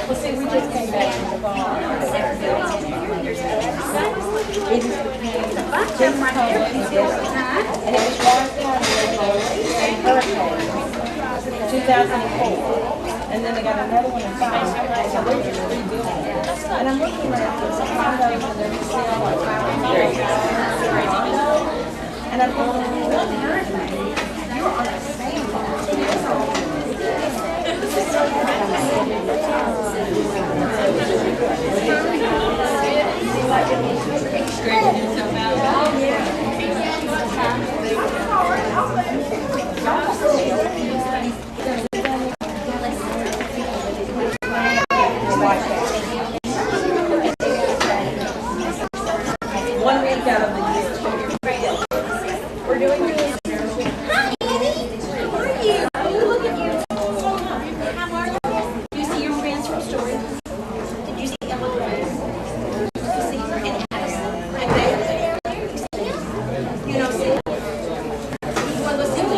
Well, see, we just came back from the bar. It is between and it was wiped out in hurricane, 2004. And then they got another one in 5. So they're just rebuilding it. And I'm looking at this condos and they're for sale like $500,000. And I'm thinking, what hurricane? You're on the same One week out of the year. We're doing this. Hi, Annie. How are you? Oh, look at you. How are you? Do you see your friends from Story? Did you see Emma Grace? Did you see her in Addison? And David? You know, see? Well, let's see. We're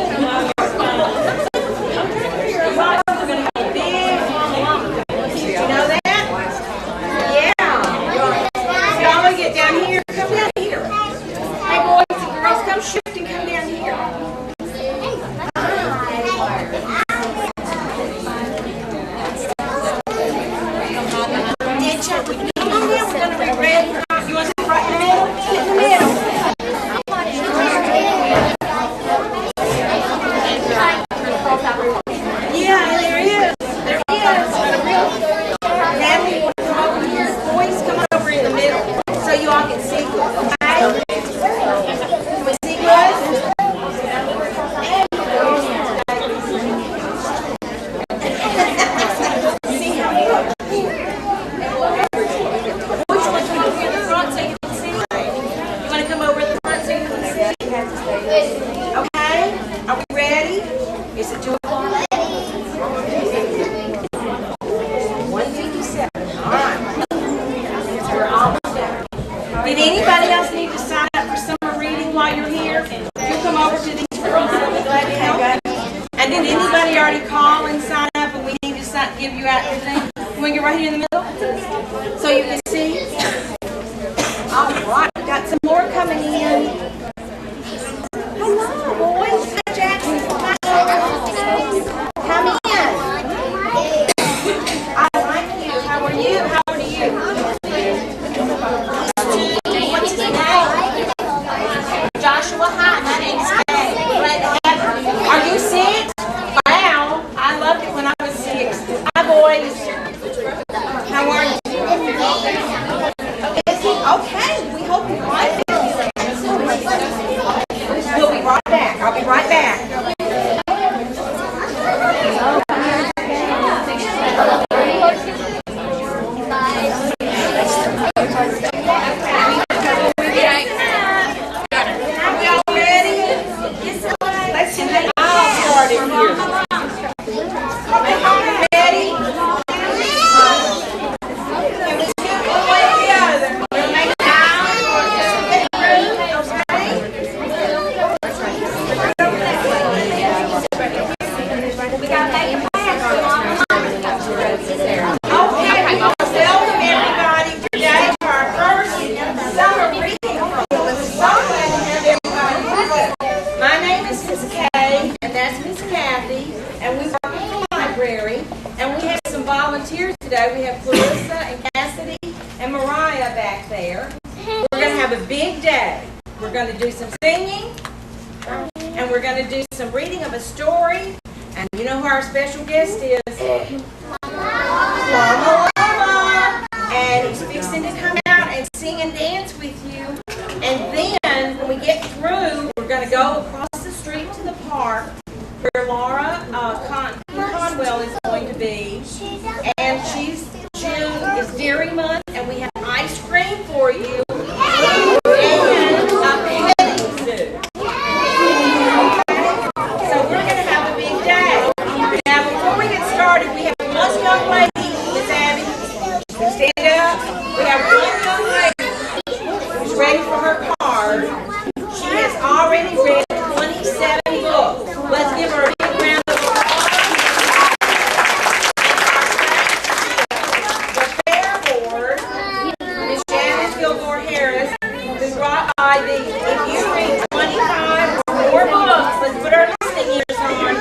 going to have a big long. You know that? Yeah. Y'all want to get down here? Come down here. Hey, boys and girls, come shift and come down here. Come on down, we're going to be ready. You want to sit right in the middle? Sit in the middle. Yeah, there is. There is. Natalie, you want to come over here? Boys, come over in the middle so you all can see good, okay? Can we see good? See how you look? Boys, you want to come over here in the front so you can see? You want to come over in the front so you can see? Okay? Are we ready? Is it 2 o'clock? 1:57. All right. We're almost there. Did anybody else need to sign up for summer reading while you're here? You come over to these girls, I'll be glad to help you. And did anybody already call and sign up and we need to give you out your thing? You want to get right here in the middle? So you can see? All right. We've got some more coming in. Hello, boys. Hi, Jackson. Hi. Come in. I like you. How are you? How old are you? What's his name? Joshua. Hi, my name's Kay. Glad to have you. Are you 6? Wow. I loved it when I was 6. Hi, boys. How are you? Okay. We hope you like it. We'll be right back. I'll be right back. Today we have Clarissa and Cassidy and Mariah back there. We're going to have a big day. We're going to do some singing and we're going to do some reading of a story. And you know who our special guest is? Mama. And he's fixing to come out and sing and dance with you. And then when we get through, we're going to go across the street to the park where Laura Conwell is going to be. And June is Dairy Month, and we have ice cream for you. And a petting zoo. So we're going to have a big day. Now before we get started, we have one young lady, Miss Abby. Stand up. We have one young lady who's ready for her card. She has already read 27 books. Let's give her a big round of applause. buy these. If you read 25 or more books, let's put our listening ears on.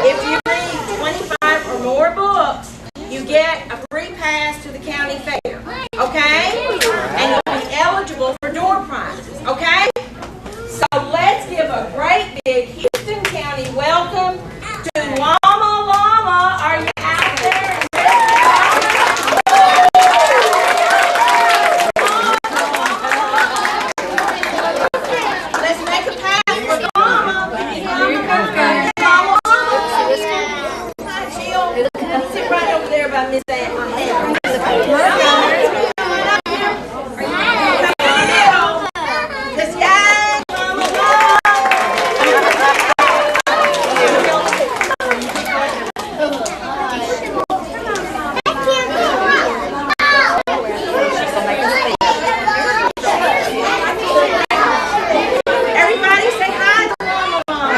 If you read 25 or more books, you get a free pass to the county fair. Okay? And you'll be eligible for door prizes. Okay? So let's give a great big Houston County welcome to Llama Llama. Are you out there? Let's make a pass for Llama. Llama. She'll sit right over there by Miss Ann. Let's go. Llama Llama. Everybody say hi to Llama Llama.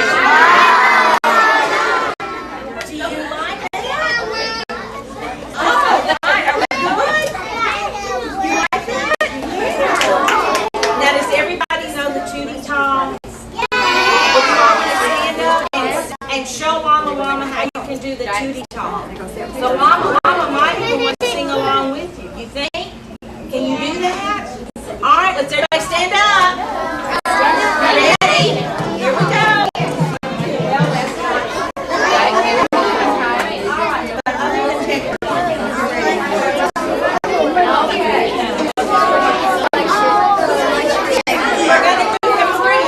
Do you like it? Oh, right. Are we good? You like that? Now, does everybody know the Tootie Tom? Would you all want to stand up and show Llama Llama how you can do the Tootie Tom? So Llama Llama might even want to sing along with you. You think? Can you do that? All right, let's everybody stand up. Ready? Here we go. Well, that's nice. All right, but other than technical, we're going to do them free.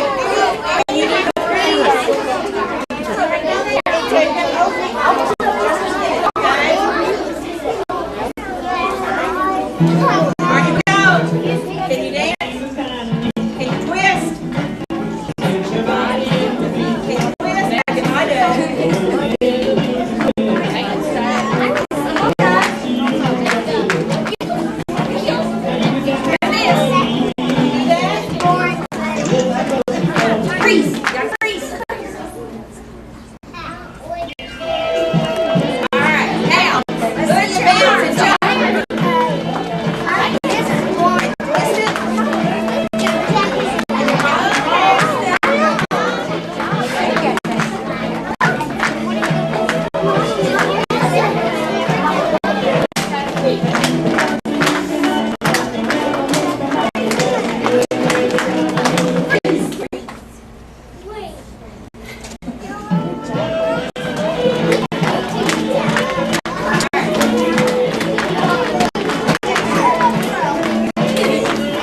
Can you do them free? Take them over. Just a minute, okay? All right, here we go. Can you dance? Can you twist? Can you twist? I can I do. Freeze! You gotta freeze! Alright, now, put your balance and jump.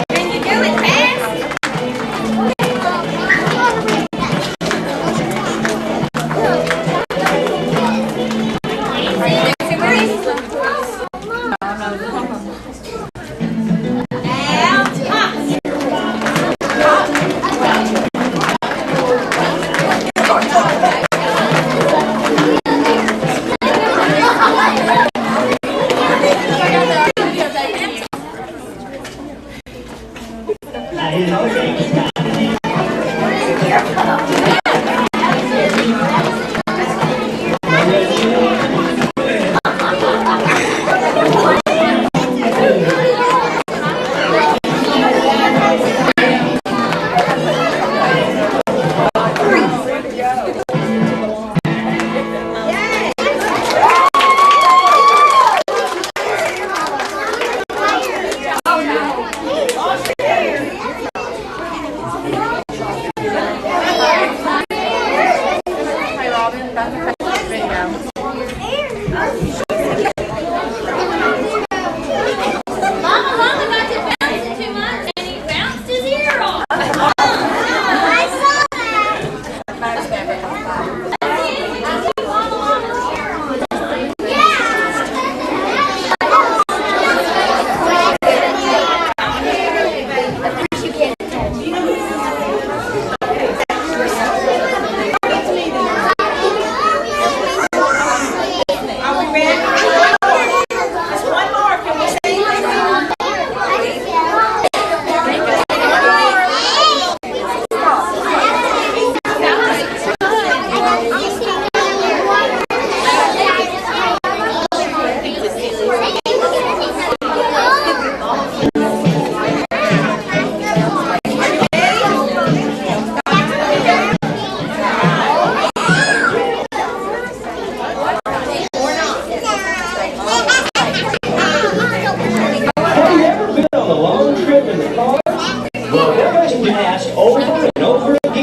Can you do it fast?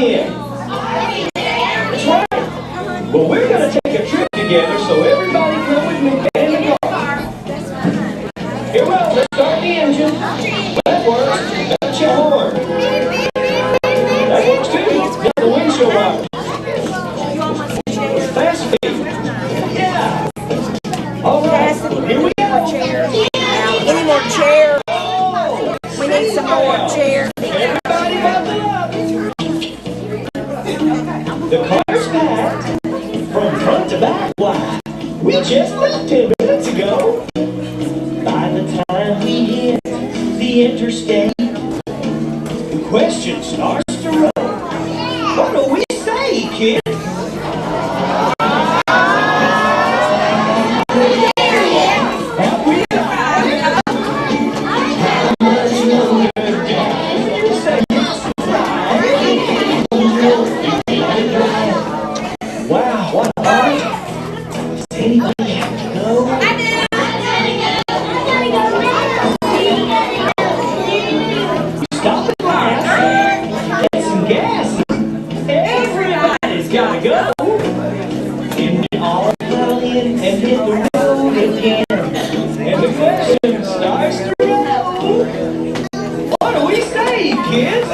in. That's right. Well, we're going to take a trip together, so everybody come with me in the car. Here we go. Let's start the engine. That works. That's your horn. That works too. Got the windshield wipers. Fast speed. Yeah. All right. Here we go. Any more chairs? We need some more chairs. Everybody buckle up. The car's packed from front to back. Why? We just left 10 minutes ago. By the time we hit the interstate, the question starts to roll. What do we say, kids? Have we arrived? How much longer down? Say yes, right. Wow, what a night. Does anybody have to go? Stop at last. Get some gas. Everybody's gotta go. And we all puddle in and hit the road again. And the question starts to roll. What do we say, kids?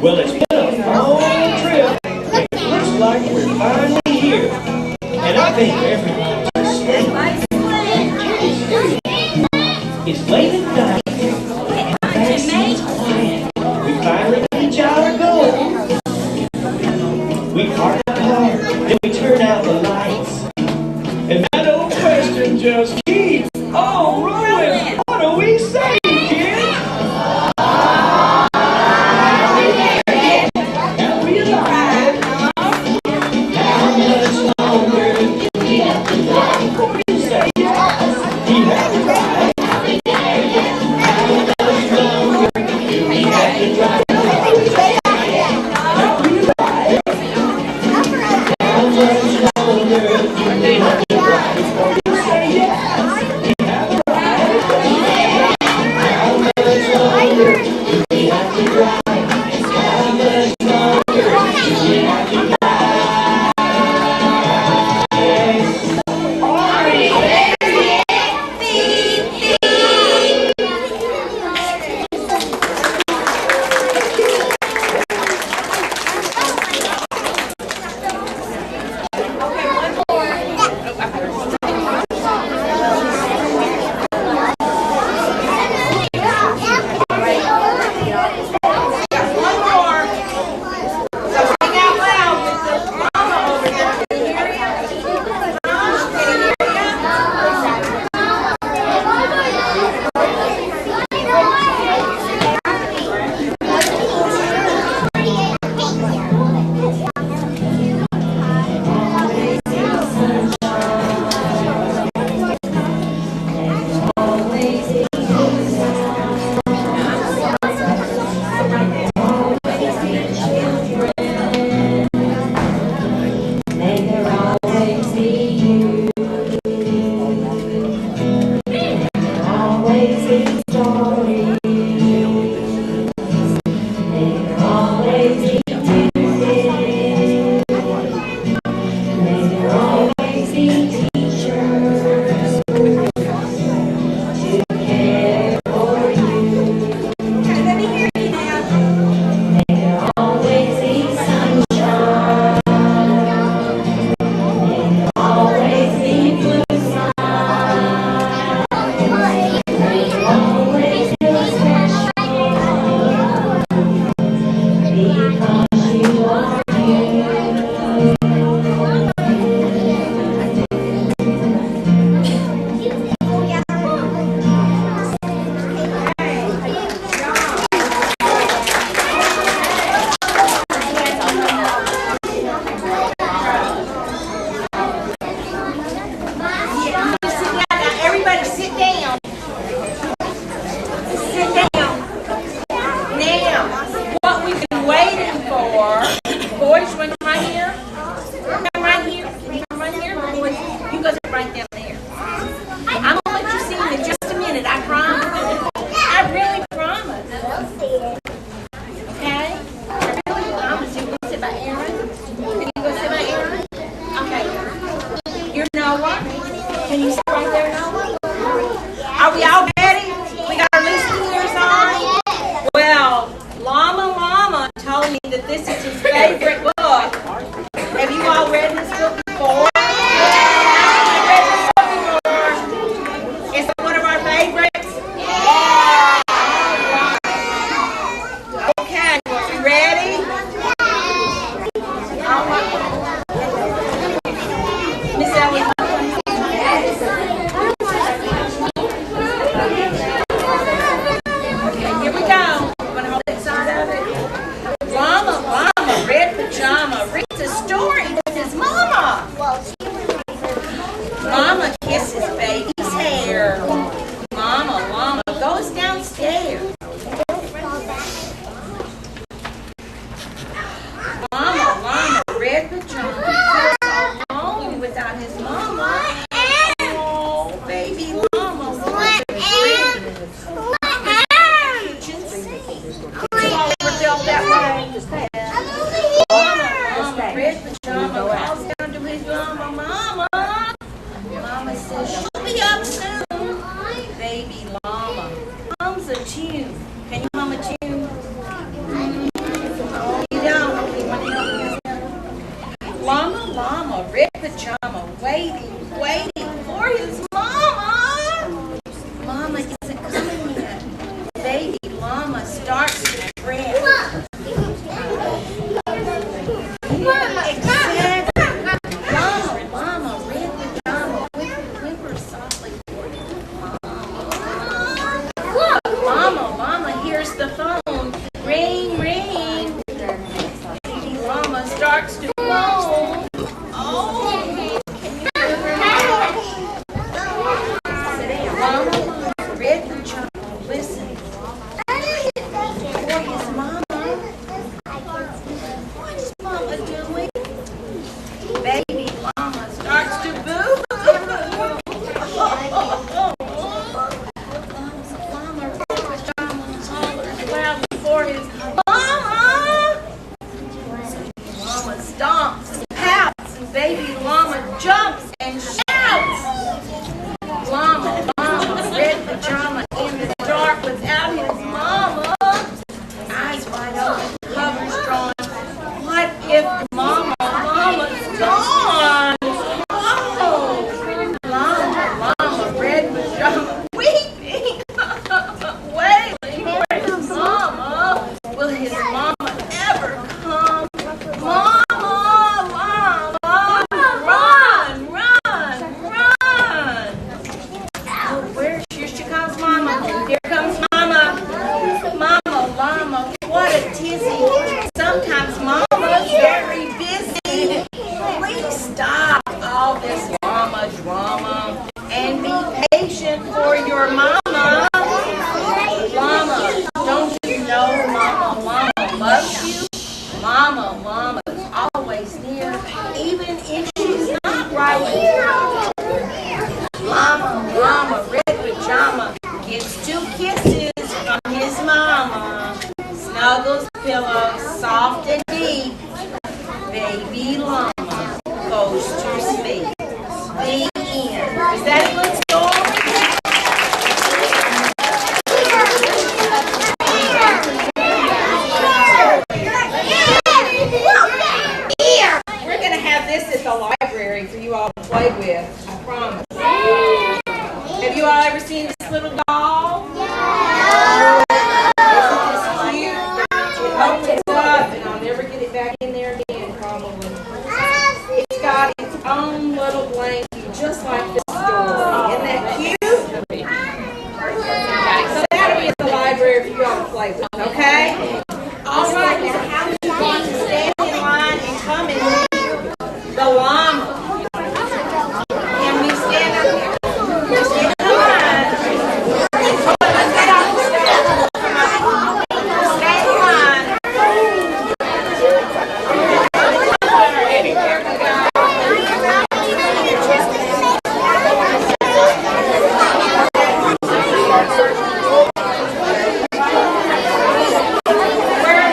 Well, it's been a long trip. It looks like we're finally here. And I think everyone's asleep. It's late at night. Backseat's quiet. We finally reach our goal. We park the car, then we turn out the lights. And that old question just keeps on rolling. What do we say, kids? Can you go sit by Erin? Okay. You're Noah. Can you sit right there, Noah? Are we all ready? We got our listening ears on? Well, Llama told me that this is his favorite book. Have you all read this book before? Is it one of our favorites? Yeah. Okay, you ready? Miss Ellie. Okay, here we go. I'm gonna hold that side of it. Llama, red pajama, reads a story with his mama. Mama kisses baby's hair. Llama goes downstairs. Llama, red pajama, feels alone without his mama. Oh, baby llama wants a drink. Kitchen sink. All built that way. Llama, red pajama, calls down to his mama. Mama says she'll be up soon. Baby llama hums a tune. Can you hum a tune? Oh, you don't. You want to help me? Llama, red pajama, waiting for his mama. Mama isn't coming yet. Baby llama starts to fret. Llama, red pajama, whimper softly for his mama. Mama hears the phone. Ring. Baby llama starts to moan. Oh, Llama, red pajama, listen for his mama. What's mama doing? Baby llama starts to boo. Llama, red pajama, hollers loudly for his mama. Llama stomps, pouts, and baby llama jumps and shouts. Llama, red pajama in the dark without his mama. Eyes wide open, covers drawn. What if mama's gone? Oh, llama, red pajama, weeping, wailing for his mama. Will his mama ever come? Mama, run. Oh, here she comes, mama. Here comes mama. Llama, what a tizzy. Sometimes mama's very busy. Please stop all this llama drama and be patient for your mama. Llama, don't you know mama loves you? Mama's always near, even if she's not right here. Llama, red pajama, gets 2 kisses from his mama. Snuggles pillow, soft and deep. Baby llama goes to sleep. The end. Is that a good story? We're going to have this at the library for you all to play with, I promise. Have you all ever seen this little doll? Yeah. Isn't this cute? It opens up, and I'll never get it back in there again, probably. It's got its own little blanket, just like this story. Isn't that cute? Okay, so that'll be at the library for you all to play with, okay? All right, now how many want to stand in line and come and meet the llama? Can we stand up here? Stand in line. Stand in line. Where am I?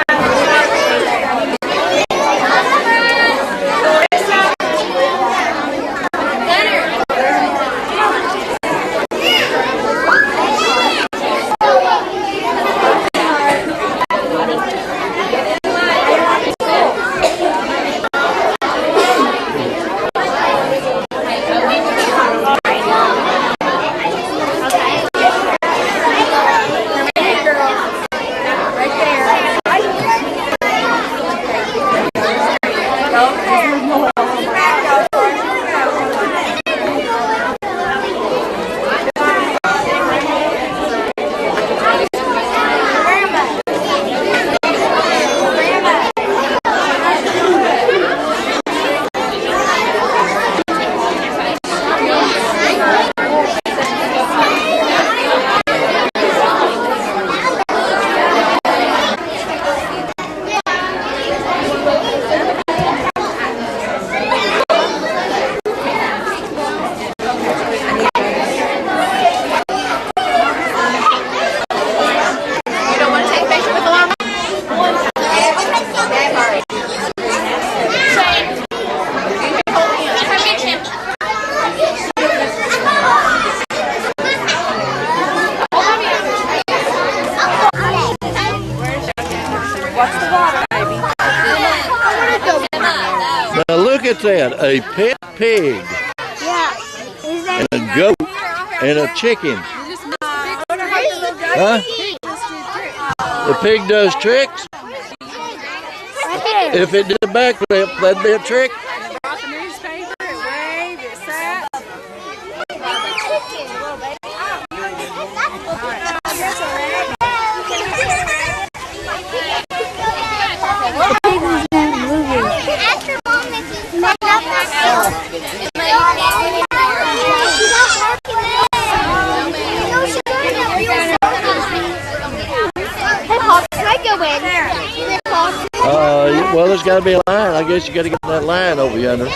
Now look at that, a pet pig. Yeah. And a goat and a chicken. Huh? The pig does tricks? If it did a backflip, that'd be a trick? Brought the newspaper, it waved, it sat. Well, there's got to be a line. I guess you got to get that line over yonder.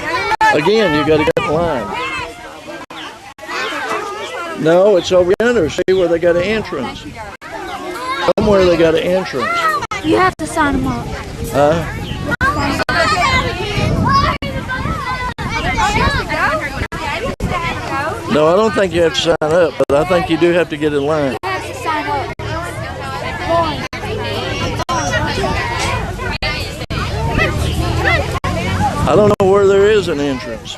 Again, you got to get the line. No, it's over yonder. See where they got an entrance. Somewhere they got an entrance. You have to sign them up. No, I don't think you have to sign up, but I think you do have to get in line. You have to sign up. I don't know where there is an entrance.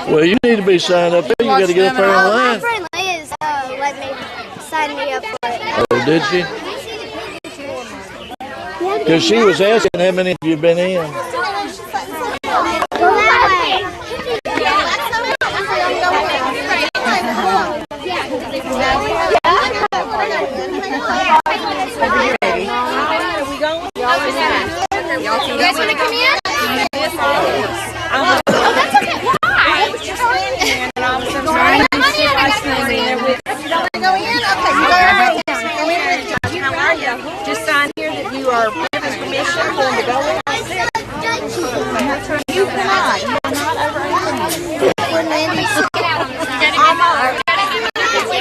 Well, you need to be signed up. You got to get up there in line. My friend Liz let me sign me up for it. Oh, did she? Because she was asking how many of you been in. You guys want to come in? Just sign here that you are given permission for them to go in. You cannot. You are not over 18.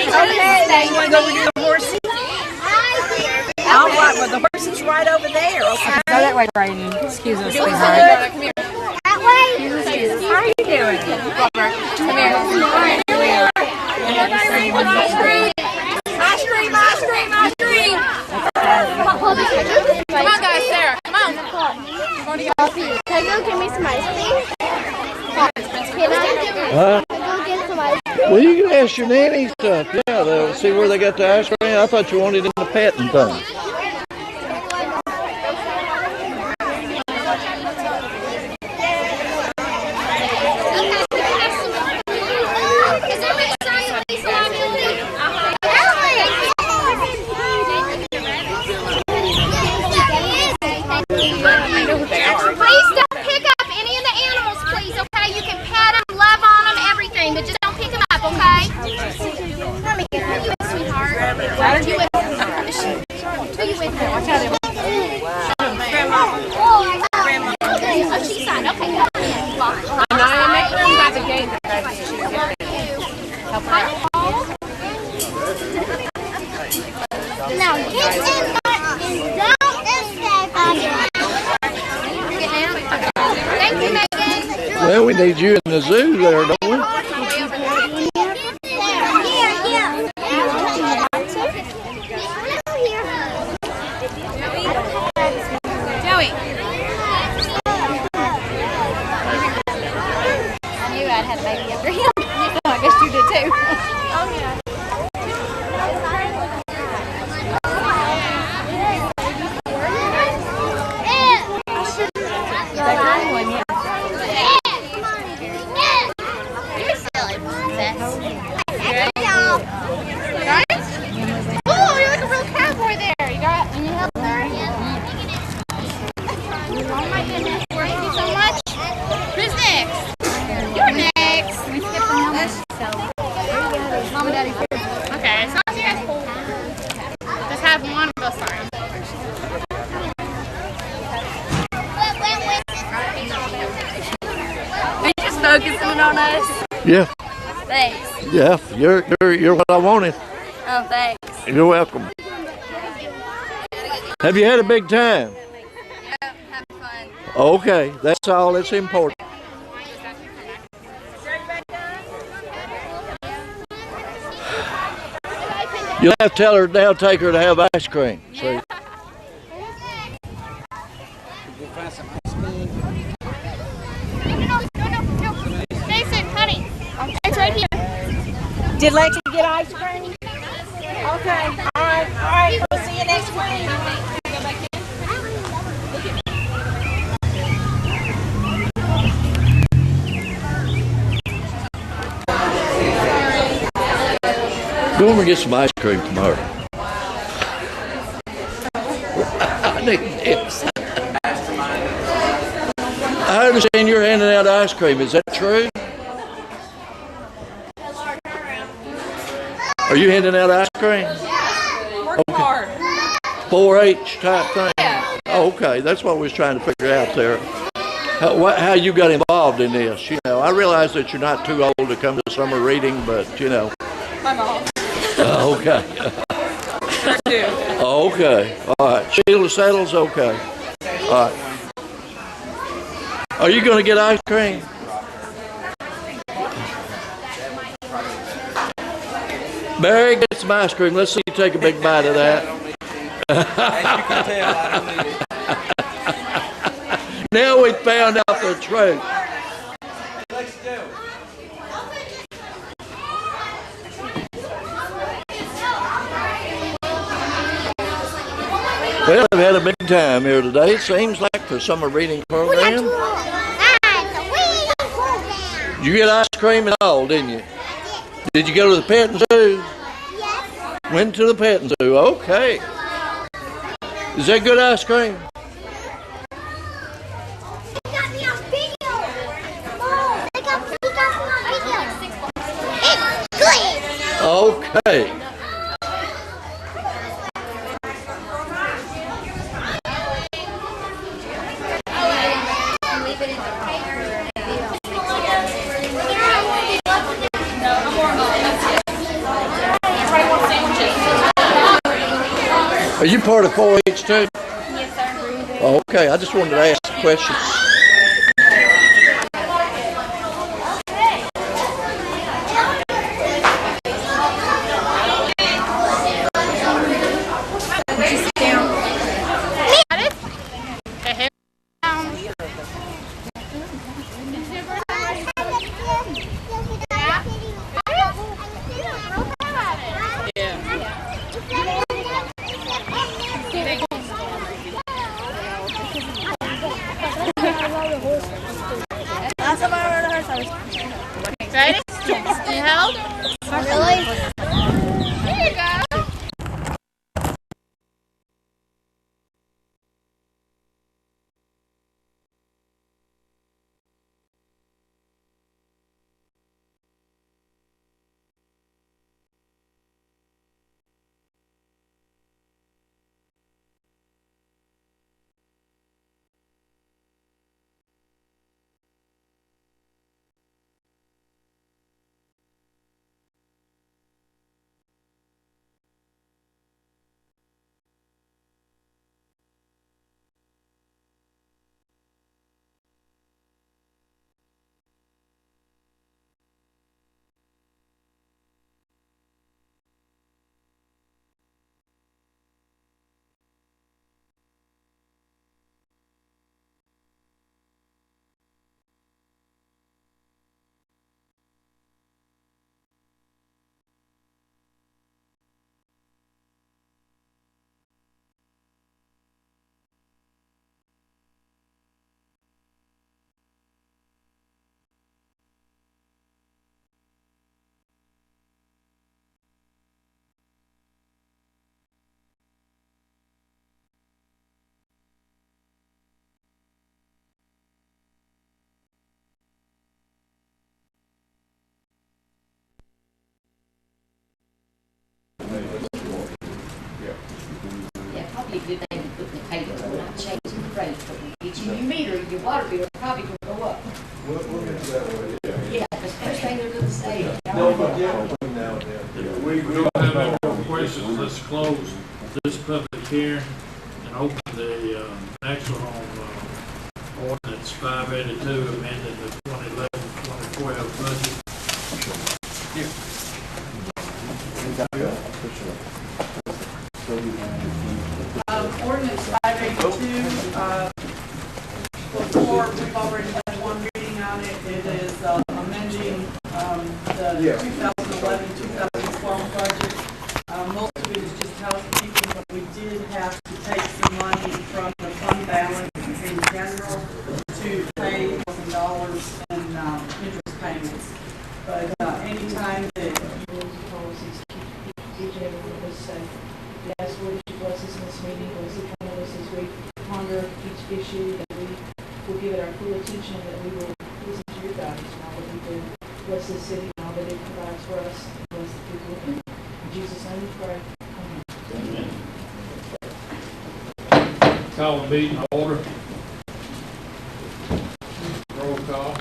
Okay, now you want to go with the horses? All right, well the horse is right over there, okay? Go that way, Brayden. Excuse us, sweetheart. Come here. That way? How are you doing? Come here. Ice cream, ice cream, ice cream. Come on, guys, Sarah. Come on. Can I go get me some ice cream? Can I? Go get some ice cream? Well, you can ask your nanny stuff. Yeah, they'll see where they got the ice cream. I thought you wanted in the petting thing. Please don't pick up any of the animals, please, okay? You can pet them, love on them, everything, but just don't pick them up, You with her. Who you with her? Grandma. Grandma. Oh, she's fine. Okay. Now hit that button and don't escape. Thank you, Megan. Well, we need you in the zoo there, don't we? Joey. I knew I'd have a baby after him. So I guess you did too. Oh, yeah. Focusing on us. Yeah. Thanks. Yeah. You're what I wanted. Oh, thanks. You're welcome. Have you had a big time? Yeah, having fun. Okay, that's all that's important. You'll have to tell her now, take her to have ice cream. See? Jason, honey, it's right here. Did Lexi get ice cream? Okay. All right. We'll see you next week. Go over and get some ice cream tomorrow. I need this. I understand you're handing out ice cream. Is that true? Are you handing out ice cream? Working hard. 4-H type thing? Oh, okay, that's what we was trying to figure out there. How you got involved in this? You know, I realize that you're not too old to come to summer reading, but you know. My mom. Okay. Sure do. Okay. All right. Sheila settles. Okay. All right. Are you going to get ice cream? Barry, get some ice cream. Let's see you take a big bite of that. As you can tell, I don't need it. Now we found out the truth. Let's do. Well, we've had a big time here today. It seems like for summer reading program. You get ice cream and all, didn't you? Did you go to the petting zoo? Yes. Went to the petting zoo. Okay. Is that good ice cream? They got me on video. Oh, they got me on video. It's good. Okay. Are you part of 4-H too? Yes, sir. Oh, okay, I just wanted to ask a question. Ready? You held? Really? Here you go. be a good thing to put in the paper. We're not changing the rates, but when you get you your meter, your water bill probably will go up. We'll get to that way. Yeah, because first thing they're gonna say. Don't forget between now and then. We don't have any more questions. Let's close this public hearing and open the next one on ordinance 582, amending the 2011-2012 budget. Ordinance 582, before, we've already had one reading on it. It is amending the 2011-2012 budget. Most of it is just housekeeping, but we did have to take some money from the fund balance in general to pay $1,000 in interest payments. But anytime that policies each and every one of us say, yes, Lord, that you bless us in this meeting, bless each one of us as we ponder each issue, that we will give it our full attention, that we will listen to your guidance in all that we do. Bless this city and all that it provides for us, and bless the people of it. In Jesus' name we pray. Amen. Call the meeting to order. Roll call.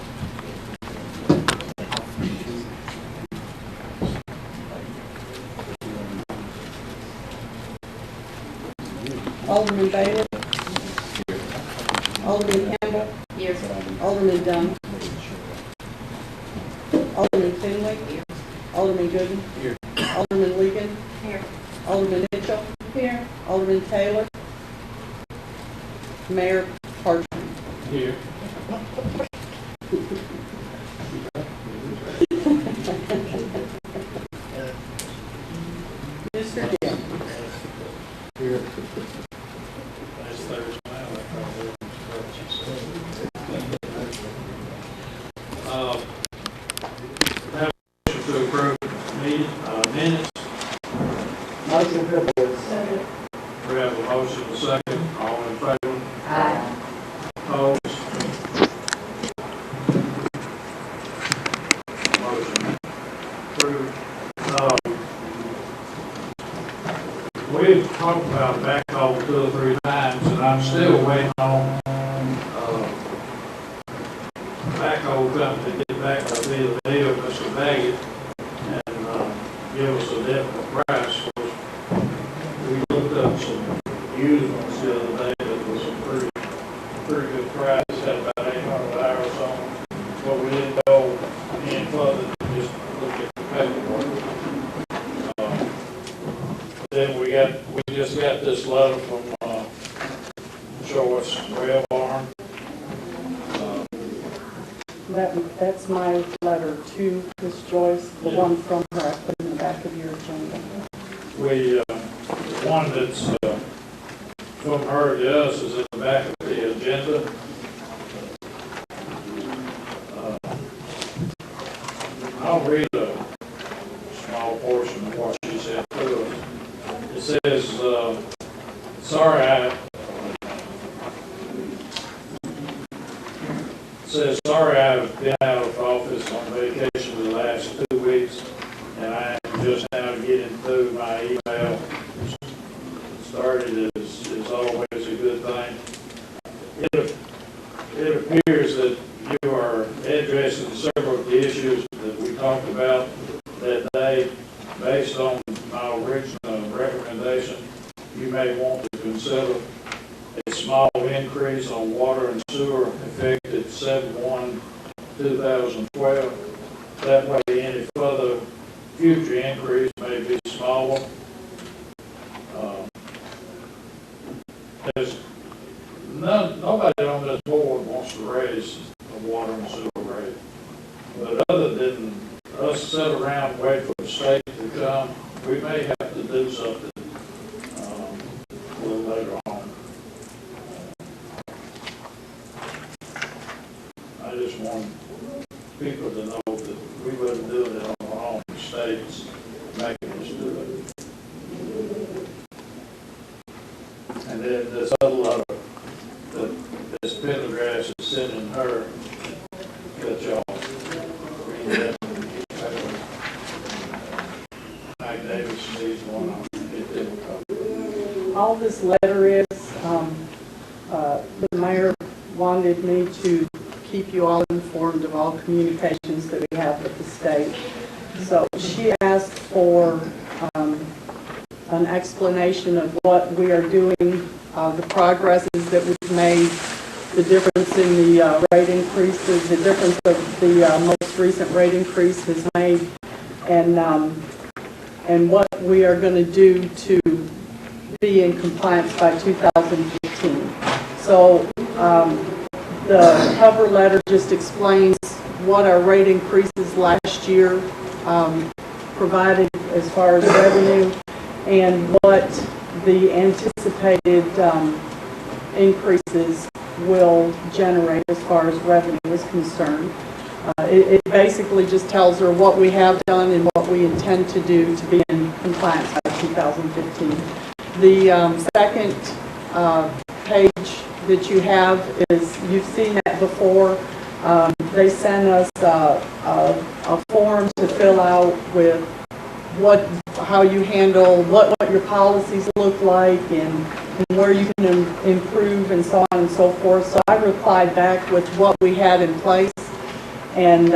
Alderman Bailey. Alderman Campbell. Here. Alderman Dunn. Alderman Finley. Alderman Gooden. Here. Alderman Legan. Here. Alderman Mitchell. Here. Alderman Taylor. Mayor Parchman. Here. Mr. Dill. Here. That's Thursday night. Have a motion to approve meeting minutes. Motion to approve. We have a motion and a second. All in favor? Aye. Opposed? Motion approved. We've talked about backhoe 2 or 3 times, and I'm still waiting on backhoe company to get back with either me or Mr. Baggett and give us a definite price. We looked up some used ones the other day that was a pretty good price. Had about 800 hours on them, but we didn't go any further than just look at the paperwork. Then we just got this letter from Joyce Wellbarn. That's my letter to Ms. Joyce, the one from her, I put in the back of your agenda. We, the one that's from her to us is in the back of the agenda. I'll read a small portion of what she said to us. It says, sorry I've been out of office on vacation the last 2 weeks, and I am just now getting through my email. Started is always a good thing. It appears that you are addressing several of the issues that we talked about that day. Based on my original recommendation, you may want to consider a small increase on water and sewer effective 7/1/2012. That way, any further future increase may be smaller. There's nobody on this board wants to raise the water and sewer rate, but other than us sit around and wait for the state to come, we may have to do something a little later on. I just want people to know that we wouldn't do it on our own. The state's making us do it. And then this other letter that Ms. Pendergrass is sending her, that y'all read that. Mike Davis needs one on it. all this letter is, the mayor wanted me to keep you all informed of all communications that we have with the state. So she asked for an explanation of what we are doing, the progresses that we've made, the difference in the rate increases, the difference of the most recent rate increase has made, and what we are going to do to be in compliance by 2015. So the cover letter just explains what our rate increases last year provided as far as revenue and what the anticipated increases will generate as far as revenue is concerned. It basically just tells her what we have done and what we intend to do to be in compliance by 2015. The second page that you have is, you've seen that before. They sent us a form to fill out with how you handle, what your policies look like and where you can improve and so on and so forth. So I replied back with what we had in place. And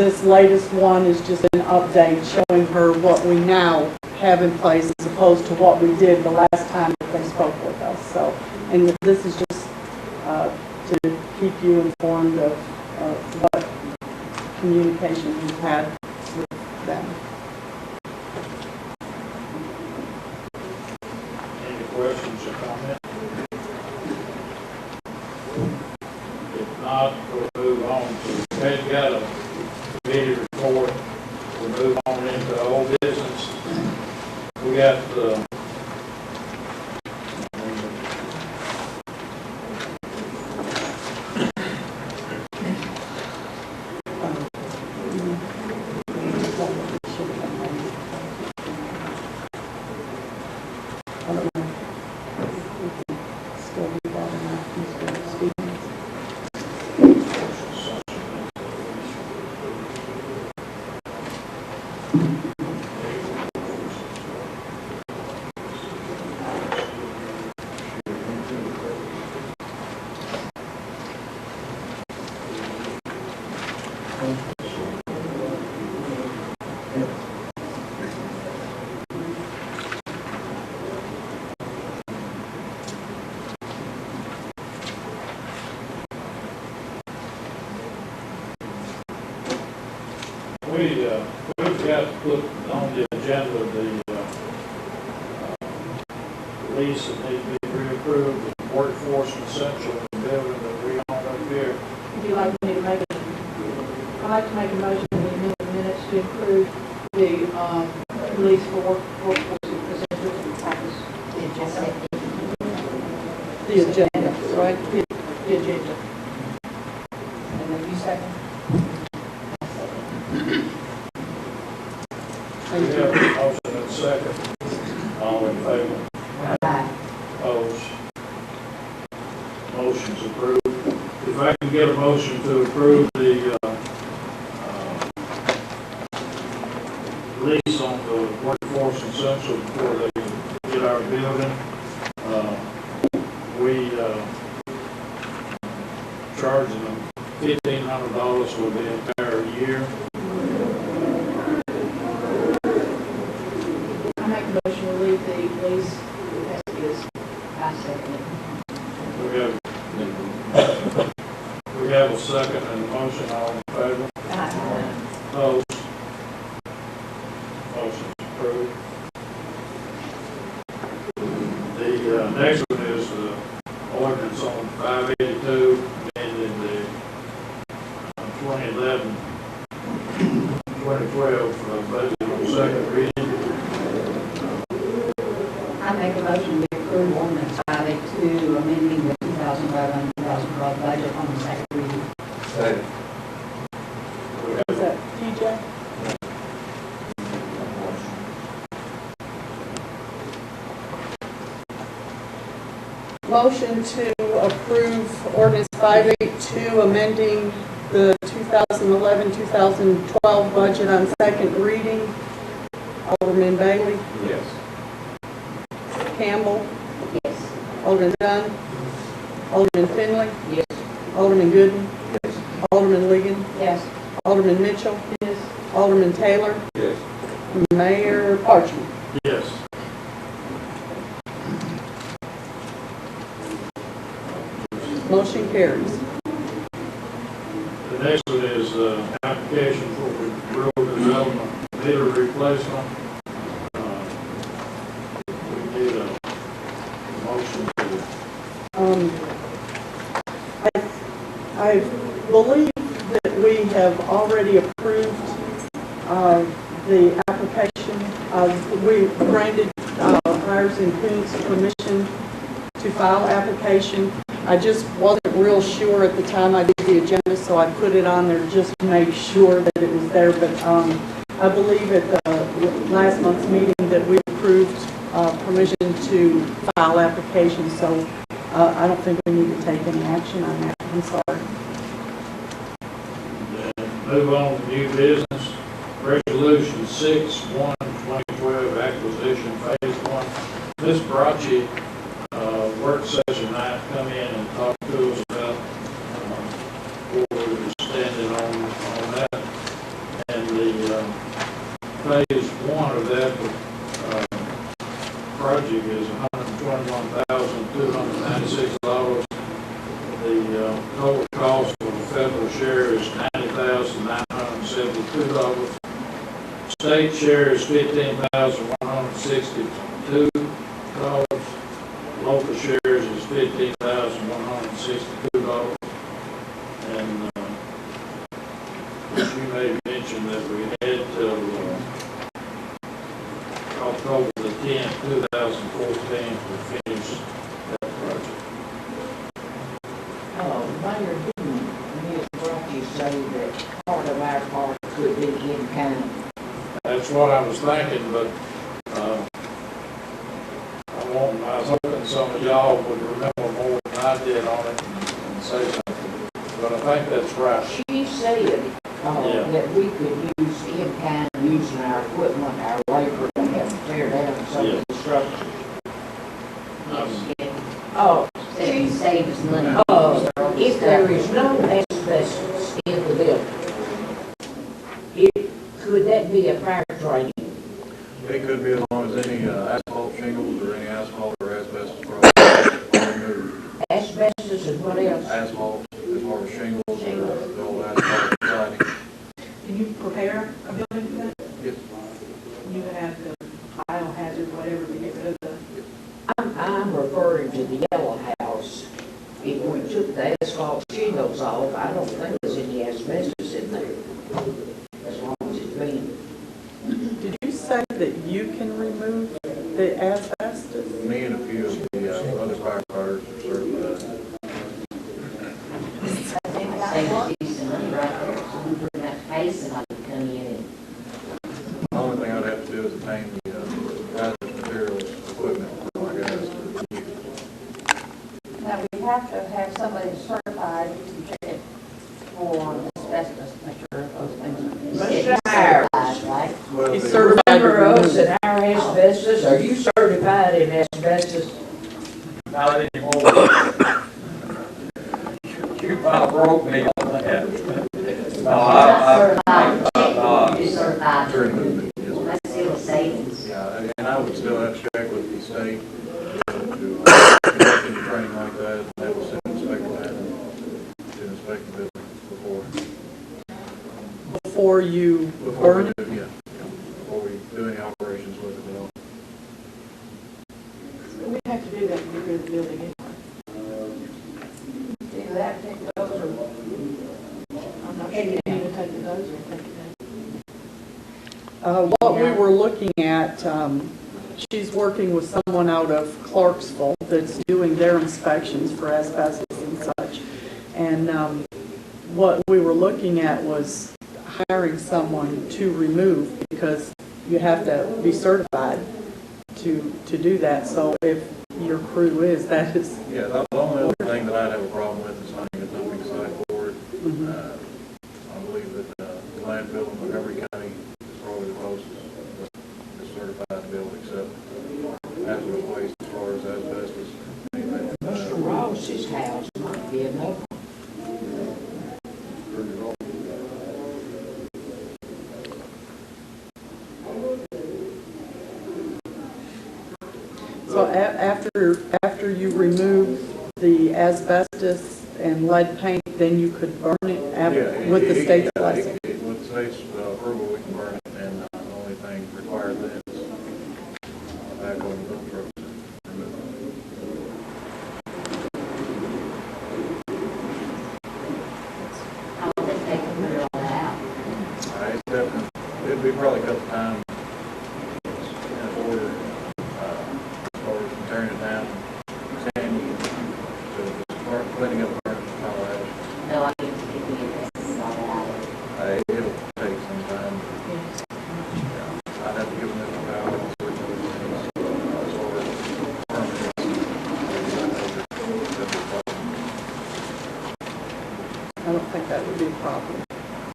this latest one is just an update showing her what we now have in place as opposed to what we did the last time that they spoke with us. So, and this is just to keep you informed of what communication we've had with them. Any questions or comments? If not, we'll move on to, we've got a committee report. We'll move on into old business. We got the we've got to put on the agenda the lease that needs to be reapproved, the workforce essential building that we own up here. Would you like me to make it? I'd like to make a motion in the minutes to approve the lease for workforce essential office. The agenda, right? The agenda. And then you second? We have a motion and a second. All in favor? Aye. Opposed? Motion's approved. If I can get a motion to approve the lease on the workforce essential before they get our building. We charging them $1,500 for the entire year. I make a motion to leave the lease as is. I second it. We have a second and a motion. All in favor? Aye. Opposed? Motion's approved. The next one is the ordinance on 582, amending the 2011, 2012 budget on second reading. I make a motion to approve ordinance 582, amending the 2011-2012 budget on the second reading. Second. Is that TJ? Motion to approve ordinance 582, amending the 2011-2012 budget on second reading. Alderman Bailey? Yes. Campbell, Yes. Alderman Dunn, Alderman Finley, Yes. Alderman Gooden, Yes. Alderman Ligon, Yes. Alderman Mitchell, Alderman Taylor, Yes. Mayor Parchman. Yes. Motion carries. The next one is application for road development meter replacement. We need a motion to, I believe that we have already approved the application. We granted Hires and Koontz permission to file application. I just wasn't real sure at the time I did the agenda, so I put it on there just to make sure that it was there. But I believe at the last month's meeting that we approved permission to file application, so I don't think we need to take any action on that. I'm sorry. move on to new business. Resolution 6/1/2012 acquisition phase 1. Ms. Bracci, work session night, come in and talk to us about what we were standing on that. And the phase 1 of that project is $121,296. The total cost for the federal share is $90,972. State share is $15,162. Local shares is $15,162. And you may mention that we had till October the 10th, 2014 to finish that project. Mayor, didn't Ms. Brockie say that part of our part could be in kind? That's what I was thinking, but I was hoping some of y'all would remember more than I did on it and say something. But I think that's right. She said that we could use in kind using our equipment, our labor, and have to tear down some of the structure. She saves money. If there is no asbestos in the building, could that be a fire training? It could be as long as any asphalt shingles or any asphalt or asbestos products are removed. Asbestos and what else? Asphalt, as far as shingles, the old asphalt siding. Can you prepare a building for that? Yes. You would have the biohazard, whatever, to get rid of the... I'm referring to the yellow house. If we took the asphalt shingles off, I don't think there's any asbestos in there, as long as it's been. Did you say that you can remove the asbestos? Me and a few of the other firefighters are certified. Save decent money right there, so we bring that case and I can come in and... The only thing I'd have to do is obtain the hazardous materials equipment for my guys to use. Now, we have to have somebody certified to check it for asbestos, make sure those things are certified, right? Well, He's the- certified to Remember us remove it. and our asbestos, are you certified in asbestos? Not anymore. You about broke me on that. No, You're certified to During remove the- it. That's still a savings. Yeah, and I would still have to check with the state to conduct any training like that. They will send inspector that and to inspect the building Before you before burn we it? do, before we do any operations with it at all. We have to do that to get rid of the building anyway. Do that, take those, or I'm not sure you can even take the dozer and take it down. What we were looking at, she's working with someone out of Clarksville that's doing their inspections for asbestos and such. And what we were looking at was hiring someone to remove, because you have to be certified to do that. So if your crew is, that is... Yeah, the only other thing that I'd have a problem with is finding a dumping site for it. I believe that the landfill in Montgomery County is probably the closest that's certified to be able to accept hazardous waste as far house might be enough. So after you remove the asbestos and lead paint, then you could burn it with the state's blessing? With the state's approval, we can burn it, and the only thing required then is back on the dump truck. How long does it take to put all that out? It's definitely, it'd be probably a couple times in order, as far as tearing it down, sanding, to just cleaning up burning all that. No, I mean, if we get this all that out. It'll take some time. I'd have to give them a valve and switch other things. As far as I don't think that would be a problem.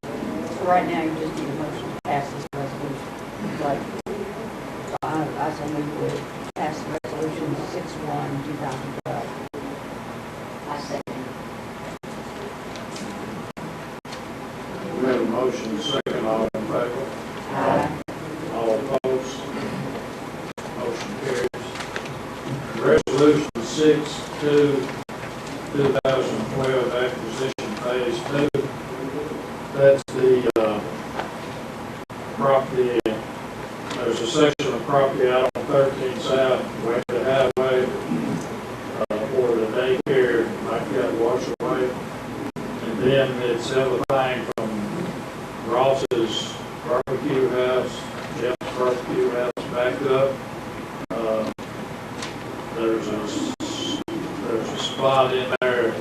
So right now, you just need a motion to pass this resolution. Right. So I so move would pass the resolution 6/1/2012. I second. We have a motion, second, all in favor? Aye. All opposed? Motion carries. Resolution 6/2/2012, acquisition phase 2. That's the property, there's a section of property out on 13 South, west of the highway, where the daycare might get washed away. And then it's everything from Ross's barbecue house, Jeff's barbecue house, back up. There's a spot in there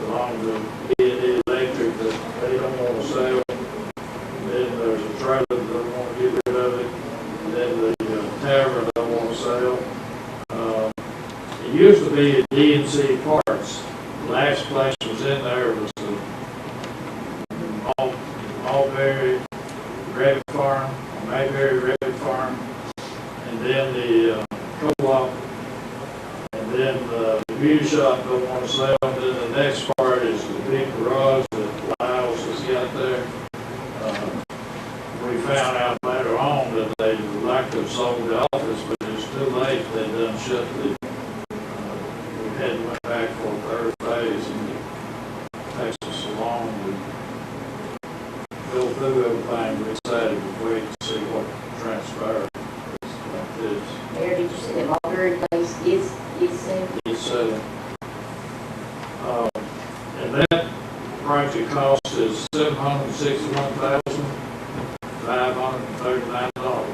along the B&E Electric that they don't want to sell. Then there's a trailer that don't want to get rid of it. And then the tavern don't want to sell. It used to be at D&C Parts. The last place was in there was the Mulberry Rabbit Farm, Mayberry Rabbit Farm, and then the co-op, and then the beauty shop don't want to sell. And then the next part is the big garage that Lyles has got there. We found out later on that they would like to have sold the office, but it's too late. They done shut the, we had went back for a third phase, and it takes us so long to go through everything. We decided to wait and see what transpired. It's like this. Mayor, did you say that Mulberry Place is selling? It's, and that project cost is $761,539.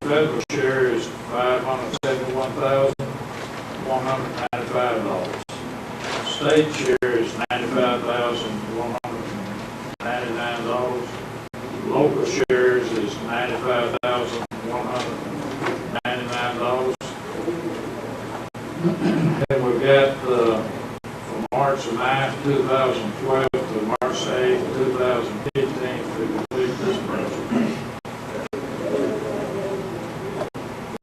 Federal share is $571,195. State share is $95,199. Local shares is $95,199. And we've got from March 9th, 2012 to March 8th, 2015 to complete this project.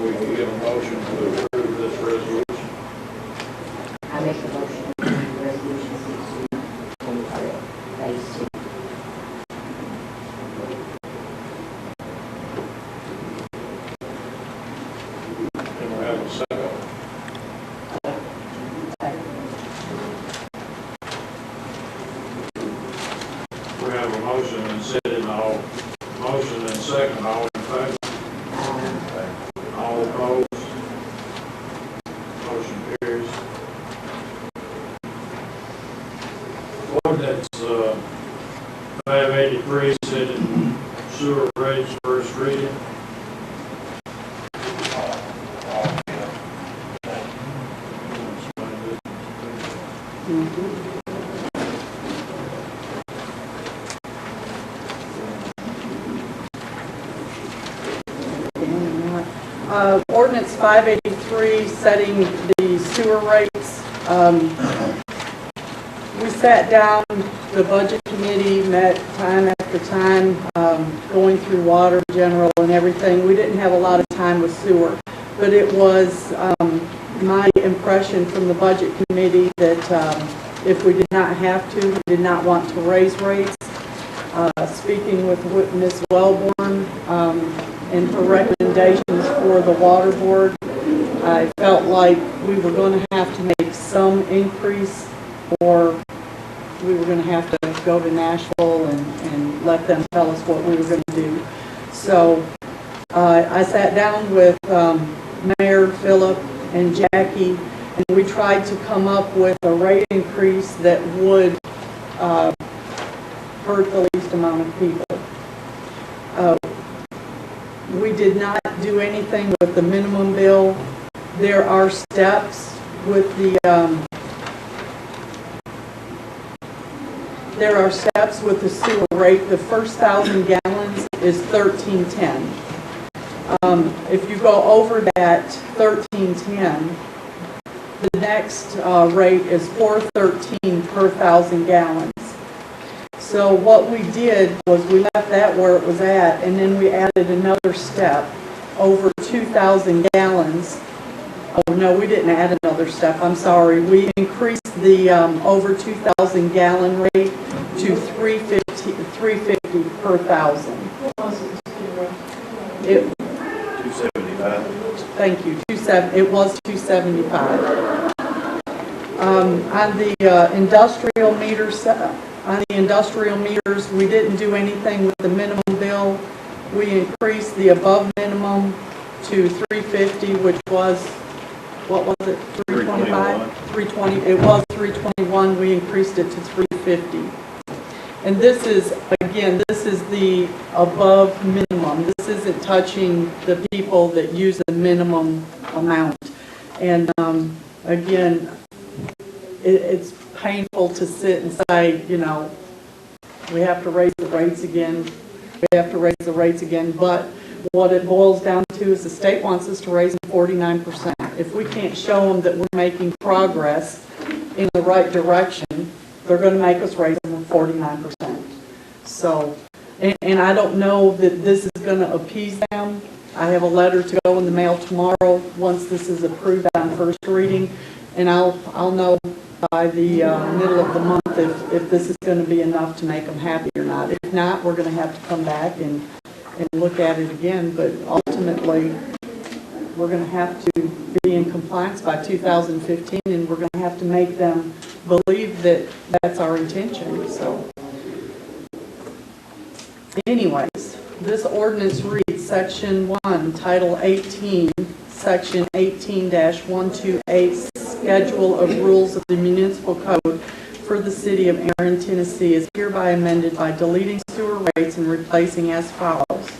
We can get a motion to approve this resolution. I make a motion to approve resolution 6/2/2012, phase 2. Can we have a second? We have a motion and second, all in favor? All opposed? Motion carries. Ordinance 583, setting sewer rates, first reading. Ordinance 583, setting the sewer rates. We sat down, the budget committee met time after time, going through water, general, and everything. We didn't have a lot of time with sewer, but it was my impression from the budget committee that if we did not have to, we did not want to raise rates. Speaking with Ms. Wellborn and her recommendations for the water board, I felt like we were going to have to make some increase, or we were going to have to go to Nashville and let them tell us what we were going to do. So I sat down with Mayor Phillip and Jackie, and we tried to come up with a rate increase that would hurt the least amount of people. We did not do anything with the minimum bill. There are steps with the sewer rate. The first 1,000 gallons is $13.10. If you go over that $13.10, the next rate is $4.13 per 1,000 gallons. So what we did was we left that where it was at, and then we added another step over 2,000 gallons. Oh no, we didn't add another step, I'm sorry. We increased the over 2,000 gallon rate to $3.50 per 1,000. It, 275. thank you, it was $2.75. On the industrial meters, we didn't do anything with the minimum bill. We increased the above minimum to $3.50, which was, what was it, $3.25? $3.20. It was $3.21. We increased it to $3.50. And this is, again, this is the above minimum. This isn't touching the people that use the minimum amount. And again, it's painful to sit and say, you know, we have to raise the rates again. We have to raise the rates again. But what it boils down to is the state wants us to raise them 49%. If we can't show them that we're making progress in the right direction, they're going to make us raise them 49%. So, and I don't know that this is going to appease them. I have a letter to go in the mail tomorrow once this is approved on first reading, and I'll know by the middle of the month if this is going to be enough to make them happy or not. If not, we're going to have to come back and look at it again, but ultimately we're going to have to be in compliance by 2015, and we're going to have to make them believe that that's our intention. So anyways, this ordinance reads Section 1, Title 18, Section 18-128, Schedule of Rules of the Municipal Code for the City of Erin, Tennessee is hereby amended by deleting sewer rates and replacing as follows.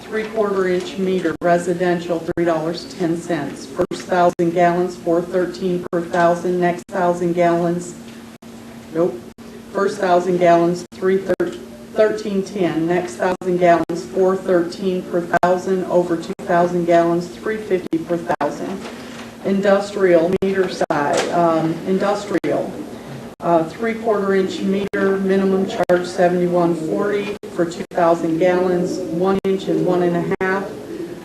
3/4 inch meter residential $3.10. First 1,000 gallons $4.13 per 1,000. Next 1,000 gallons, nope. First 1,000 gallons $13.10. Next 1,000 gallons $4.13 per 1,000. Over 2,000 gallons $3.50 per 1,000. Industrial meter size. Industrial 3/4 inch meter minimum charge $71.40 for 2,000 gallons. 1 inch and 1.5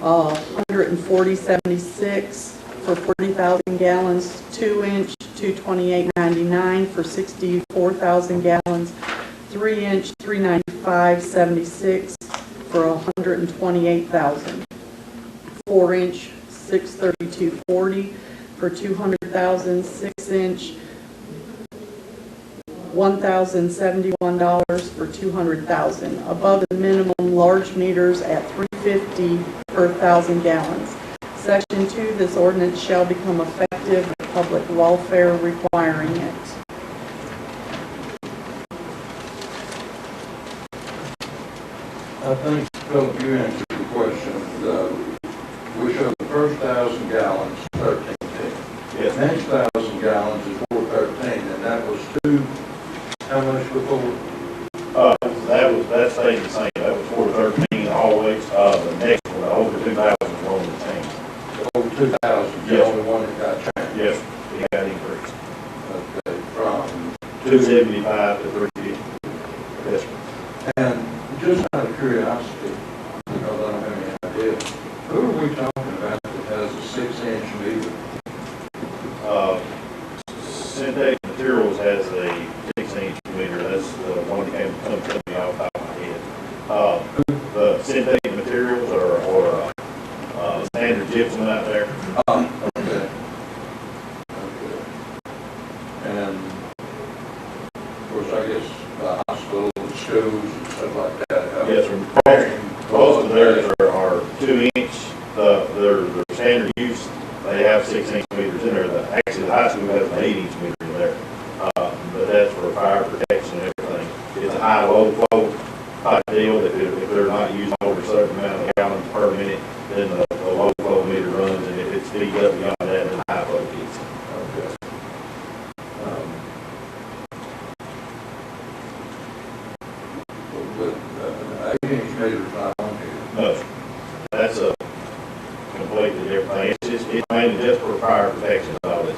$140.76 for 40,000 gallons. 2 inch $228.99 for 64,000 gallons. 3 inch $395.76 for 128,000. 4 inch $632.40 for 200,000. 6 inch $1,071 for 200,000. Above the minimum large meters at $3.50 per 1,000 gallons. Section 2, this ordinance shall become effective with public welfare requiring it. I think, Philip, you answered the question. We show the first 1,000 gallons, $13.10. Yes. Next 1,000 gallons is $4.13, and that was how much before? That stayed the same. That was $4.13 always. The next one, over 2,000 was only 10. Over 2,000, the Yes. only one that got changed. Yes, it got increased. Okay, from 275 to 350. Yes, sir. And just out of curiosity, because I don't have any idea, who are we talking about that has a 6-inch meter? synthetic materials or standard gypsum out there. Okay. And of course, I guess the hospitals and schools and stuff like that. Yes, sir. Most of theirs are 2-inch. Their standard use, they have 6-inch meters in there. Actually, the high school has an 8-inch meter in there. But that's for fire protection and everything. It's a high low flow type deal. If they're not using over a certain amount of gallons per minute, then the low flow meter runs, and if it speeds up beyond that, then the high flow kicks in. Okay. But 8-inch meter's not on here. No, that's a completely different thing. It's mainly just for fire protection and all this.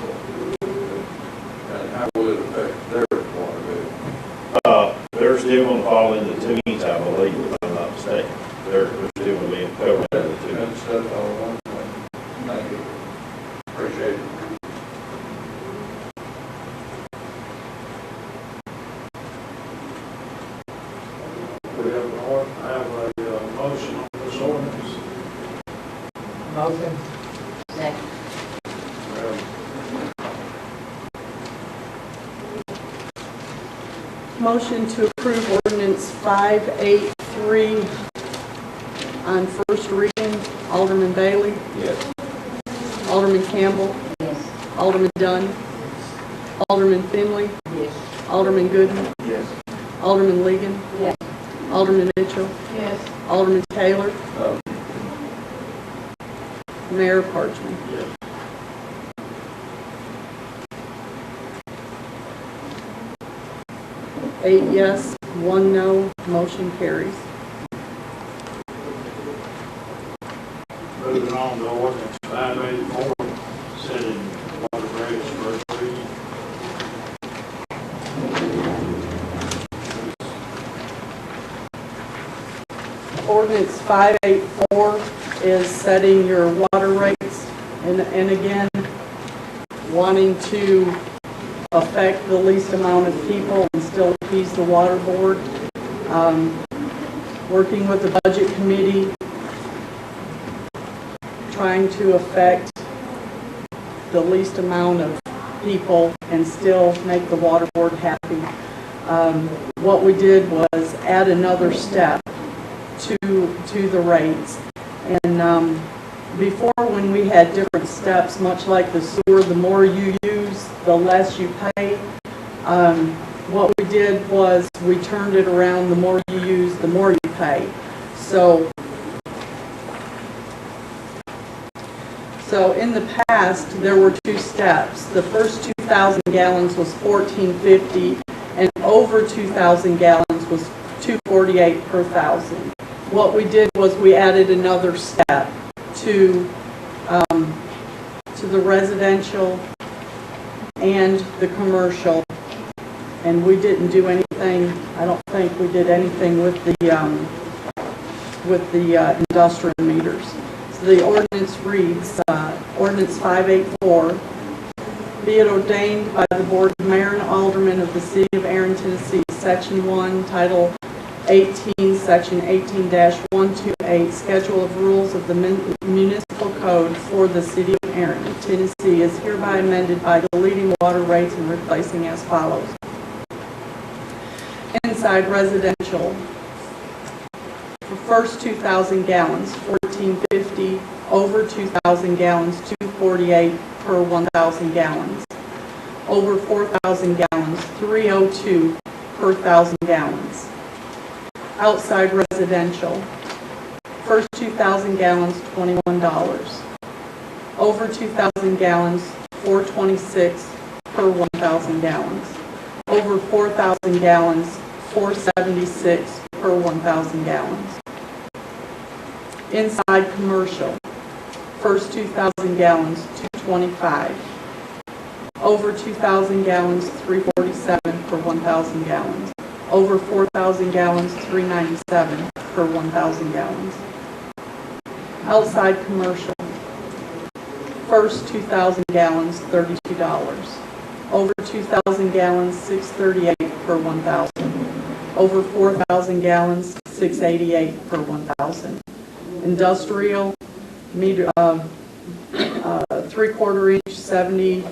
And how will it affect their water bill? They're still going to fall into 2-inch, I believe, if I'm not mistaken. They're still going to be covered under the 2-inch. That's all I want. Thank you. Appreciate it. We have a motion on this ordinance. Motion. Second. Motion to approve ordinance 583 on first reading. Alderman Bailey. Yes. Alderman Campbell. Yes. Alderman Dunn. Alderman Finley. Yes. Alderman Gooden. Yes. Alderman Legan. Yes. Alderman Mitchell. Yes. Alderman Taylor. No. Mayor Parchman. Yes. Eight yes, 1 no, motion carries. Moving on to ordinance 584, setting water rates first reading. Ordinance 584 is setting your water rates, and again, wanting to affect the least amount of people and still appease the water board. Working with the budget committee, trying to affect the least amount of people and still make the water board happy. What we did was add another step to the rates. And before, when we had different steps, much like the sewer, the more you use, the less you pay. What we did was we turned it around. The more you use, the more you pay. So in the past, there were 2 steps. The first 2,000 gallons was $14.50, and over 2,000 gallons was $2.48 per thousand. What we did was we added another step to the residential and the commercial, and we didn't do anything. I don't think we did anything with the industrial meters. So the ordinance reads, Ordinance 584, be it ordained by the Board of Mayor and Aldermen of the City of Erin, Tennessee, Section 1, Title 18, Section 18-128, Schedule of Rules of the Municipal Code for the City of Erin, Tennessee, is hereby amended by deleting water rates and replacing as follows. Inside residential, for first 2,000 gallons, $14.50, over 2,000 gallons, $2.48 per 1,000 gallons, over 4,000 gallons, $3.02 per 1,000 gallons. Outside residential, first 2,000 gallons, $21, over 2,000 gallons, $4.26 per 1,000 gallons, over 4,000 gallons, $4.76 per 1,000 gallons. Inside commercial, first 2,000 gallons, $2.25, over 2,000 gallons, $3.47 per 1,000 gallons, over 4,000 gallons, $3.97 per 1,000 gallons. Outside commercial, first 2,000 gallons, $32, over 2,000 gallons, $6.38 per 1,000, over 4,000 gallons, $688 per 1,000. Industrial, meter, 3/4 inch, $70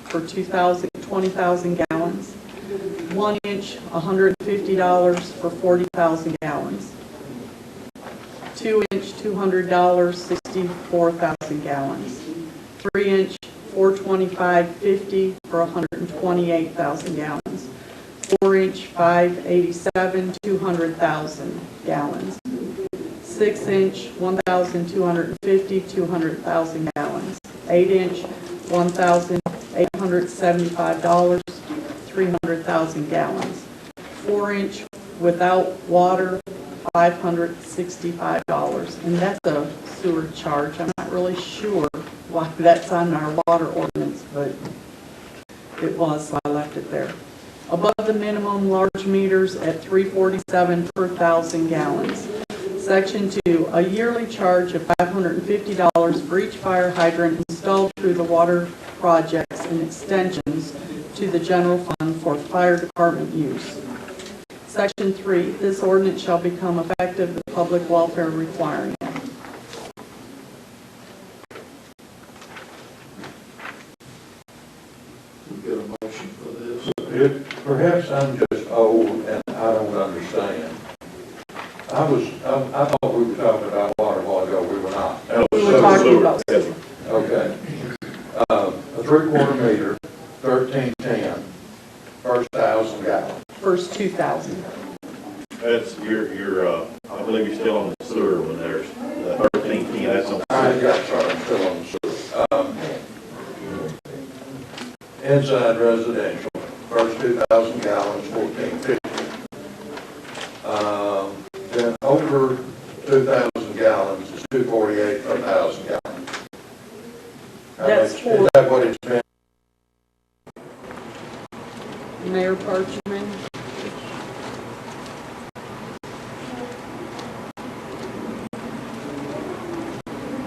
for 20,000 gallons. 1 inch, $150 for 40,000 gallons. 2 inch, $200, 64,000 gallons. 3 inch, $425.50 for 128,000 gallons. 4 inch, $587, 200,000 gallons. 6 inch, $1,250, 200,000 gallons. 8 inch, $1,875, 300,000 gallons. 4 inch without water, $565, and that's a sewer charge. I'm not really sure why that's on our water ordinance, but it was, so I left it there. Above the minimum, large meters at $347 per 1,000 gallons. Section 2, a yearly charge of $550 for each fire hydrant installed through the water projects and extensions to the general fund for fire department use. Section 3, this ordinance shall become effective, the public welfare requiring it. Get a motion for this. Perhaps I'm just old and I don't understand. I thought we were talking about water a while ago. We were not. We were talking about sewer. Okay. A 3/4 meter, 1310, first 1,000 gallons. First 2,000. That's I believe you're still on the sewer when there's the 13 that's on. I'm still on the sewer. Inside residential, first 2,000 gallons, 1450. Then over 2,000 gallons is 248 per 1,000 gallons. That's Is for that what it's been? Mayor Parchman.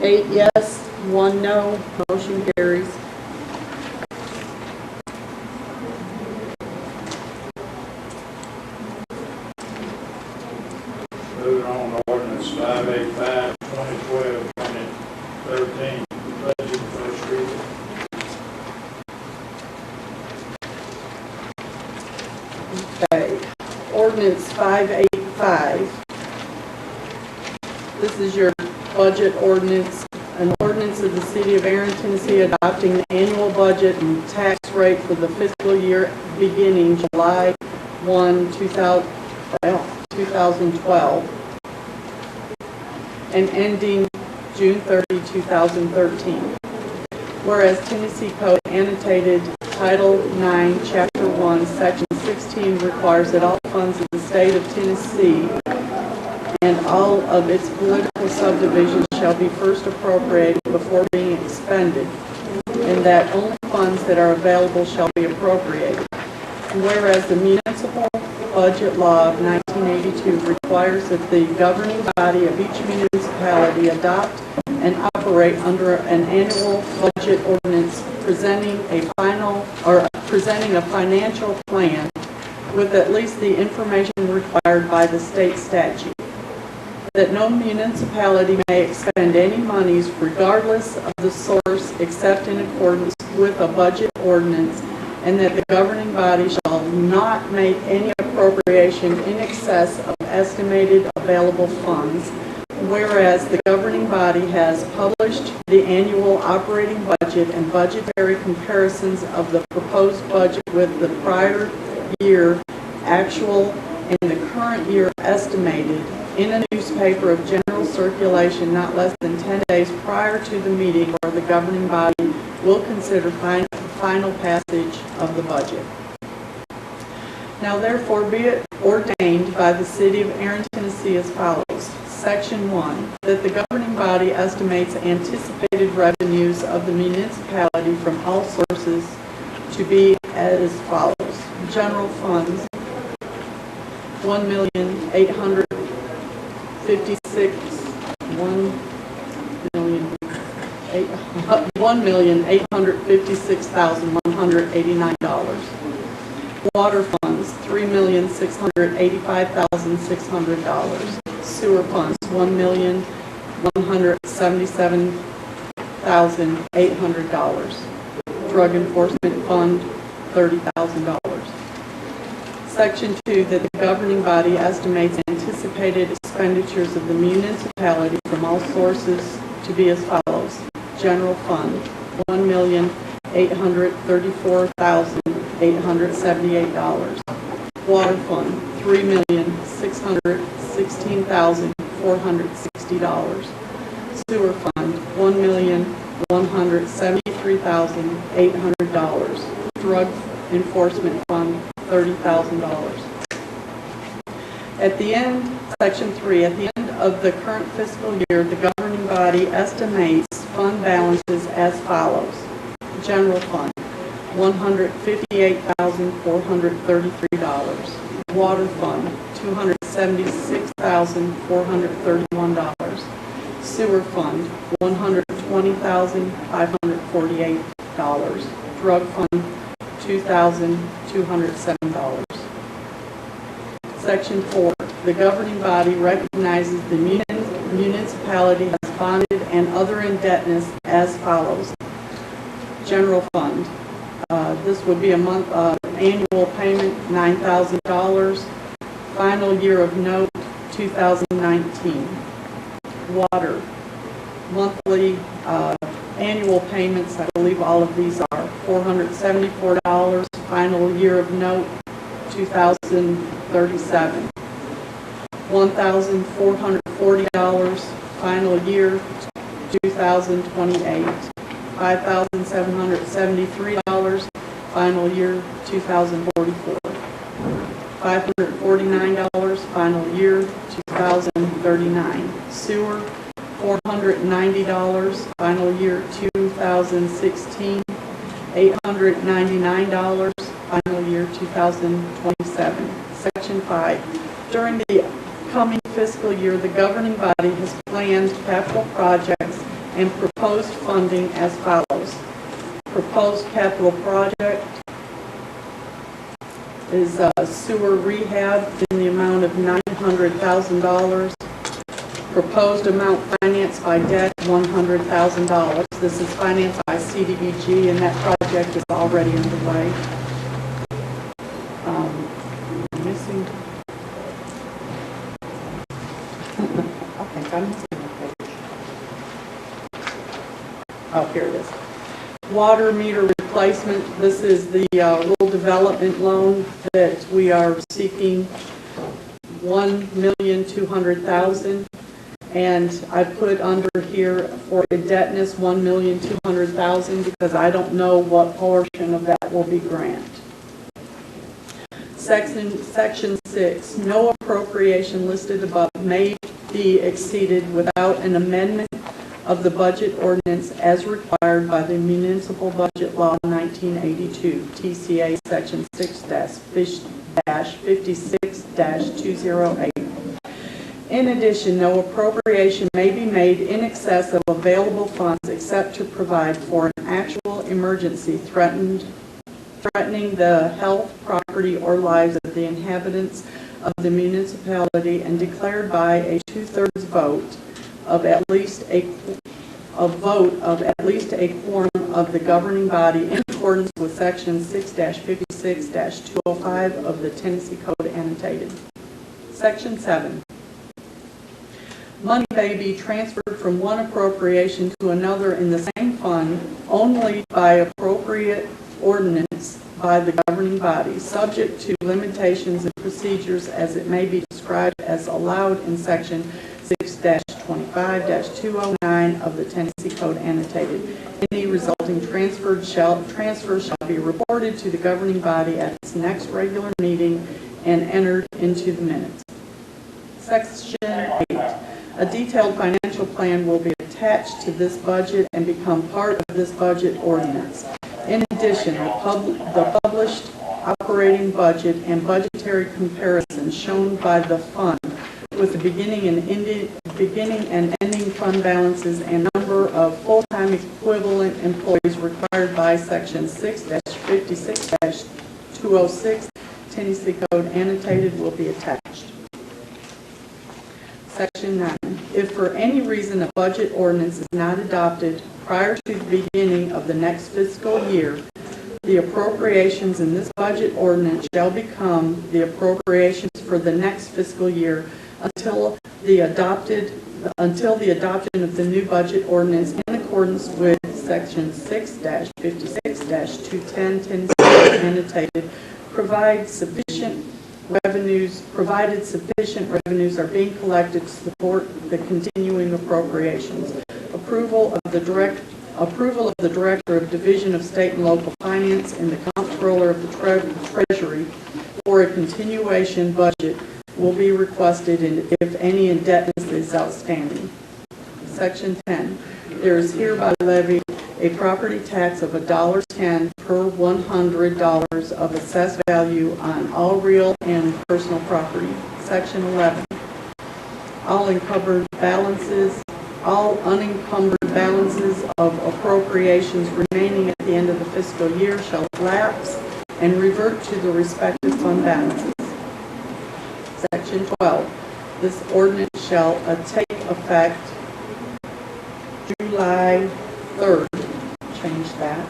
Eight yes, 1 no, motion carries. Moving on to ordinance 585, 2012, 2013, budget first reading. Okay, ordinance 585. This is your budget ordinance, an ordinance of the City of Erin, Tennessee adopting the annual budget and tax rate for the fiscal year beginning July 1, 2012 and ending June 30, 2013. Whereas Tennessee Code annotated Title 9, Chapter 1, Section 16 requires that all funds of the state of Tennessee and all of its political subdivisions shall be first appropriated before being expended, and that only funds that are available shall be appropriated. Whereas the municipal budget law of 1982 requires that the governing body of each municipality adopt and operate under an annual budget ordinance presenting a financial plan with at least the information required by the state statute. That no municipality may expend any monies regardless of the source except in accordance with a budget ordinance, and that the governing body shall not make any appropriation in excess of estimated available funds. Whereas the governing body has published the annual operating budget and budgetary comparisons of the proposed budget with the prior year actual and the current year estimated in a newspaper of general circulation not less than 10 days prior to the meeting where the governing body will consider final passage of the budget. Now therefore be it ordained by the City of Erin, Tennessee as follows. Section 1, that the governing body estimates anticipated revenues of the municipality from all sources to be as follows. General funds, $1,856,189. Water funds, $3,685,600. Sewer funds, $1,177,800. Drug Enforcement Fund, $30,000. Section 2, that the governing body estimates anticipated expenditures of the municipality from all sources to be as follows. General Fund, $1,834,878. Water Fund, $3,616,460. Sewer Fund, $1,173,800. Drug Enforcement Fund, $30,000. At the end, Section 3, at the end of the current fiscal year, the governing body estimates fund balances as follows. General Fund, $158,433. Water Fund, $276,431. Sewer Fund, $120,548. Drug Fund, $2,207. Section 4, the governing body recognizes the municipality has bonded and other indebtedness as follows. General Fund, this would be a annual payment, $9,000. Final year of note, 2019. Water, monthly annual payments, I believe all of these are $474. Final year of note, 2037. $1,440. Final year, 2028. $5,773. Final year, 2044. $549. Final year, 2039. Sewer, $490. Final year, 2016. $899. Final year, 2027. Section 5. During the coming fiscal year, the governing body has planned capital projects and proposed funding as follows. Proposed capital project is sewer rehab in the amount of $900,000. Proposed amount financed by debt, $100,000. This is financed by CDBG, and that project is already underway. Missing. I think I'm missing a page. Oh, here it is. Water meter replacement. This is the rural development loan that we are seeking, $1,200,000. And I put under here for indebtedness $1,200,000 because I don't know what portion of that will be grant. Section 6, no appropriation listed above may be exceeded without an amendment of the budget ordinance as required by the Municipal Budget Law 1982, TCA Section 6-56-208. In addition, no appropriation may be made in excess of available funds except to provide for an actual emergency threatening the health, property, or lives of the inhabitants of the municipality and declared by a 2/3 vote of at least a quorum of the governing body in accordance with Section 6-56-205 of the Tennessee Code Annotated. Section 7. Money may be transferred from one appropriation to another in the same fund only by appropriate ordinance by the governing body, subject to limitations and procedures as it may be described as allowed in Section 6-25-209 of the Tennessee Code Annotated. Any resulting transfer shall be reported to the governing body at its next regular meeting and entered into the minutes. Section 8. A detailed financial plan will be attached to this budget and become part of this budget ordinance. In addition, the published operating budget and budgetary comparisons shown by the fund with the beginning and ending fund balances and number of full-time equivalent employees required by Section 6-56-205 206 Tennessee Code annotated will be attached. Section 9. If for any reason a budget ordinance is not adopted prior to the beginning of the next fiscal year, the appropriations in this budget ordinance shall become the appropriations for the next fiscal year until the adoption of the new budget ordinance in accordance with Section 6-56-210 Tennessee annotated, provided sufficient revenues are being collected to support the continuing appropriations. Approval of the Director of Division of State and Local Finance and the Comptroller of the Treasury for a continuation budget will be requested if any indebtedness is outstanding. Section 10. There is hereby levied a property tax of $1.10 per $100 of assessed value on all real and personal property. Section 11. All unencumbered balances of appropriations remaining at the end of the fiscal year shall lapse and revert to the respective fund balances. Section 12. This ordinance shall take effect July 3rd. Change that.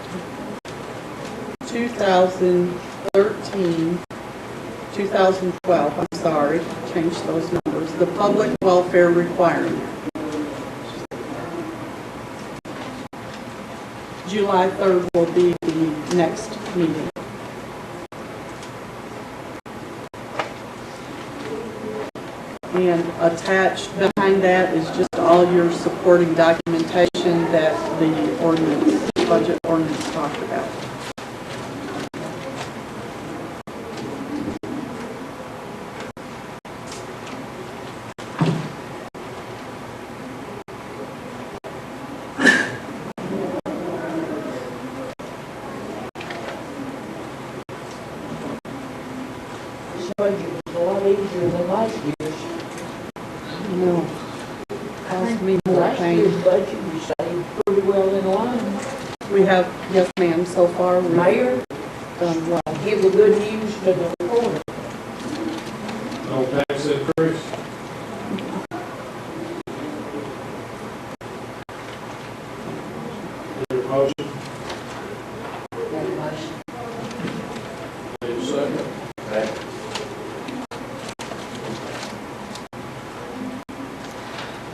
2012, I'm sorry, change those numbers. The public welfare requirement. July 3rd will be the next meeting. And attached behind that is just all your supporting documentation that the budget ordinance talked about. This budget was a lot easier than last year's. No. Cost me more Last pain. year's budget, you stayed pretty well in line. We have, yes ma'am, so far we've Mayor, done well. give the good news to the reporter. No tax increase? Need a motion? That motion. Need a second?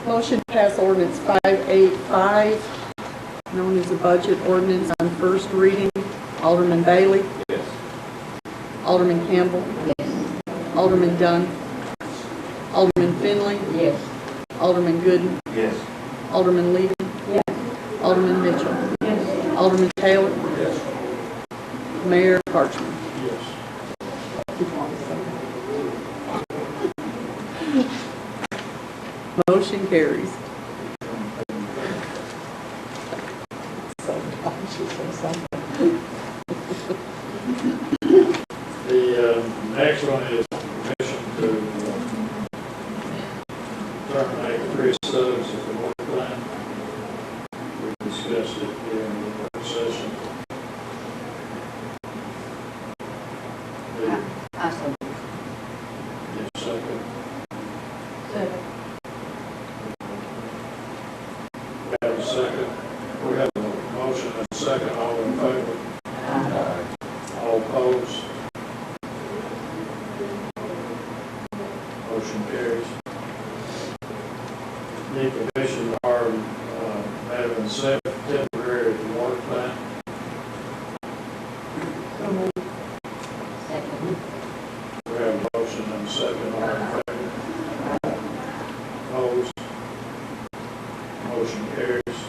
Motion to pass ordinance 585, known as the budget ordinance on first reading. Alderman Bailey? Yes. Alderman Campbell? Yes. Alderman Dunn? Alderman Finley? Yes. Alderman Gooden? Yes. Alderman Levy? Yes. Alderman Mitchell? Yes. Alderman Taylor? Yes. Mayor Parchman? Yes. Motion carries. So conscious of something. The next one is permission to terminate Chris Stubbs at the work plan. We discussed it during the work session. I so Yes, second. Second. We have a second. We have a motion and a second. All in favor? All opposed? Motion carries. Need permission to hire Madam Seth temporary at the water plant. second. We have a motion and a second. All in favor? Opposed? Motion carries.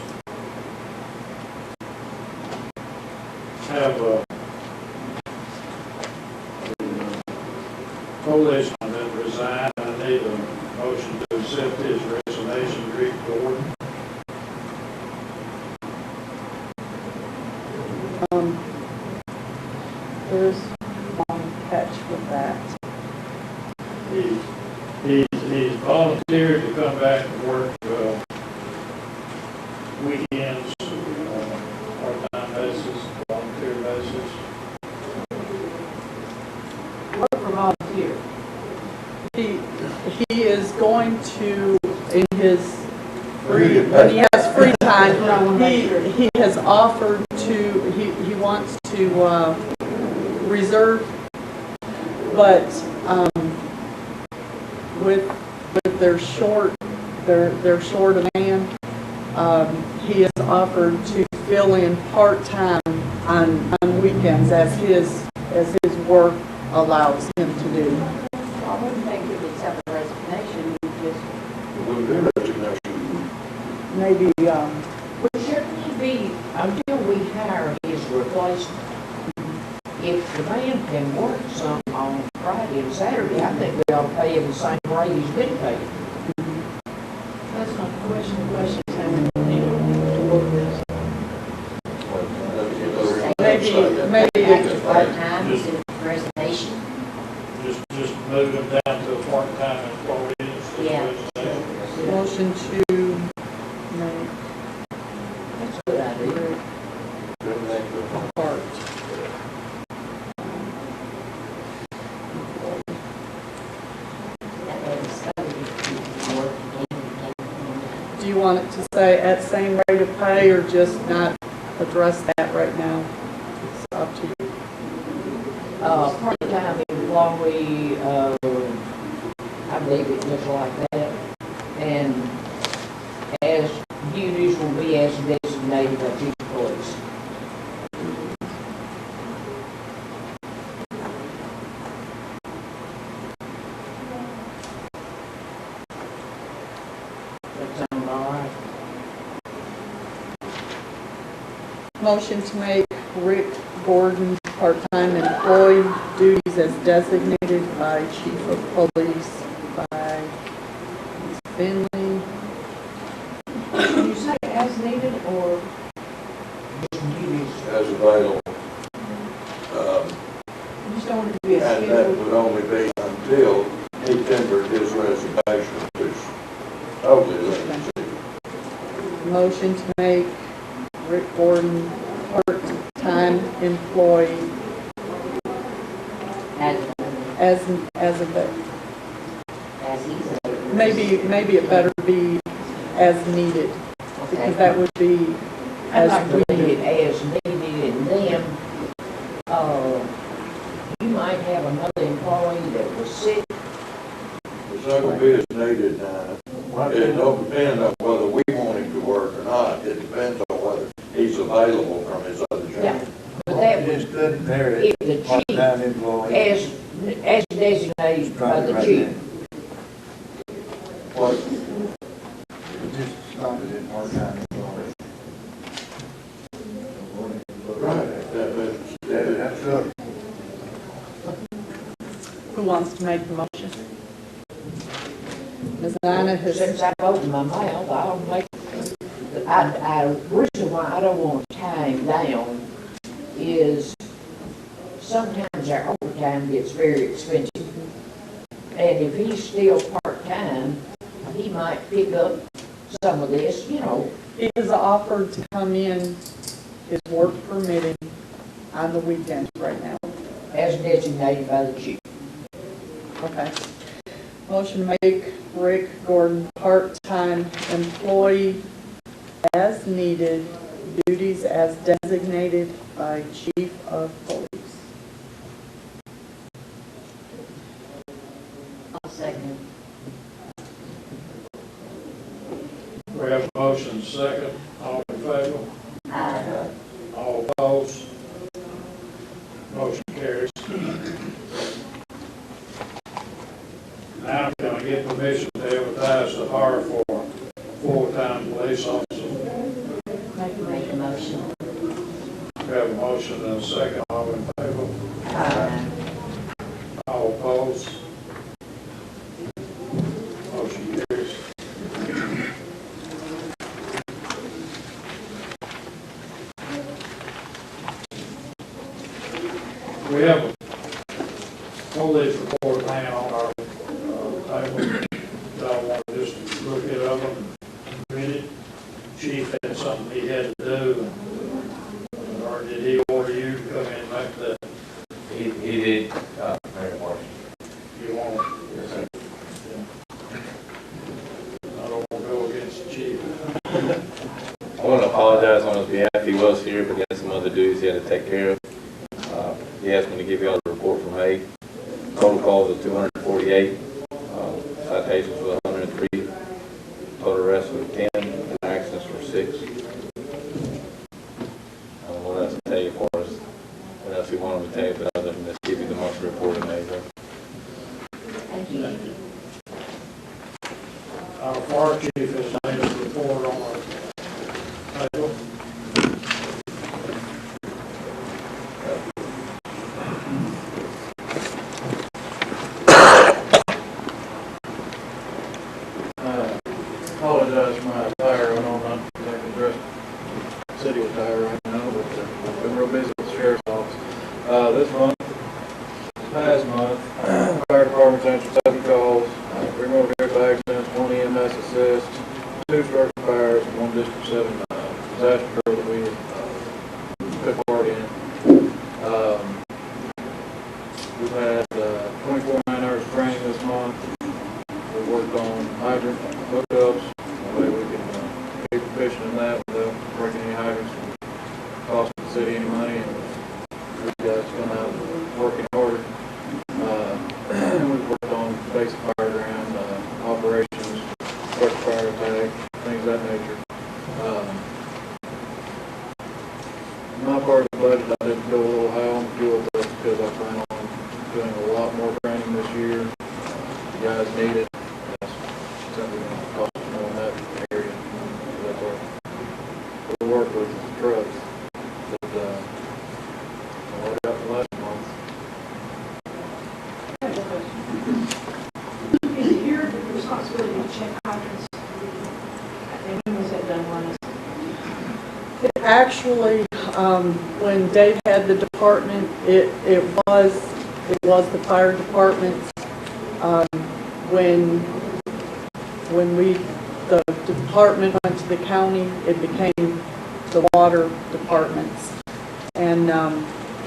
Have a coalition that resigned. I need a motion to accept his resignation, Rick Gordon. There's one catch with that. He's volunteered to come back and work weekends, part-time basis, volunteer basis. he is going to, in his free, when he has free time, he has offered to, he wants to reserve, but with their short a man, he has offered to fill in part-time on weekends as his work allows him to do. I wouldn't think he would accept a resignation, he just. Wouldn't be resignation. Maybe, Well, shouldn't he be, until we hire his replacement, if the man can work some on Friday and Saturday, I think we ought to pay him the same rate he's been paid. That's not the question. The question is how many people to work this. maybe Part-time, is it resignation? Just move them down to a part-time employees. Yeah. motion to make That's a good idea. part. Do you want it to say at same rate of pay or just not address that right now? It's up to you. Part-time employee, I believe it just like that. And as duties will be as designated by chief of police. That sound all right? Motion to make Rick Gordon part-time employee, duties as designated by chief of police by Ms. Finley. Can you say as needed or just duties? As available. You just don't want it to be a And that schedule. would only be until he tendered his resignation, which totally limits it. Motion to make Rick Gordon part-time employee as maybe it better be as needed, because that would be I'd as like to we leave need. it as needed, and then, you might have another employee that was sick. It's not gonna be as needed now. It don't depend on whether we want him to work or not. It depends on whether he's available from his other Yeah, job. but that would, Just couldn't bear if it, the chief, part-time employee. as designated by the chief. What, Just stop it at part-time employee. right, That's up. Who wants to make the motion? Ms. Nina has, Since I opened my mouth, I'll make, reason why I don't want to tie him down is sometimes our overtime gets very expensive. And if he's still part-time, he might pick up some of this, you know. he has offered to come in, his work permitting, on the weekends right now. As designated by the chief. Okay. Motion to make Rick Gordon part-time employee as needed, duties as designated by chief of police. I'll second. We have a motion second, all in favor? All opposed? Motion carries. Now, can I get permission to advertise the hire for a full-time police officer? Make a motion. We have a motion and a second, all in favor? All opposed? Motion carries. We have a police report now on our table. Y'all want to just look it over and read it? Chief had something he had to do, or did he order you to come in and make that? He did, very much. You want? take care of. He asked me to give y'all a report from May. Total calls of 248, citations was 103, total arrests was 10, and accidents were 6. I don't know what else to tell you for us. What else you want me to tell you, but other than just give you the monthly report in April. Thank you. Our fire chief has made a report on our table. Apologize for my attire. I know I'm not exactly dressed city attire right now, but I've been real busy with the sheriff's office. This month, past month, fire department's answered 7 calls, 3 motor vehicle accidents, 1 EMS assist, 2 structure fires, and 1 District 7 disaster drill that we took part in. We've had 24 man-hours of training this month. We worked on hydrant hookups, that way we can be proficient in that without breaking any hydrants, costing the city any money, and these guys come out working hard. We've worked on basic fire ground, operations, structure fire attack, things of that nature. My part of the budget, I didn't go a little high on the fuel bill because I plan on doing a lot more training this year. You guys need it. That's simply going to cost more in that area. That's what we work with the trucks that I worked out the last month. Is it your responsibility to check hydrants? And when was that done last? Actually, when Dave had the department, it was the fire department's. When the department went to the county, it became the water department's. And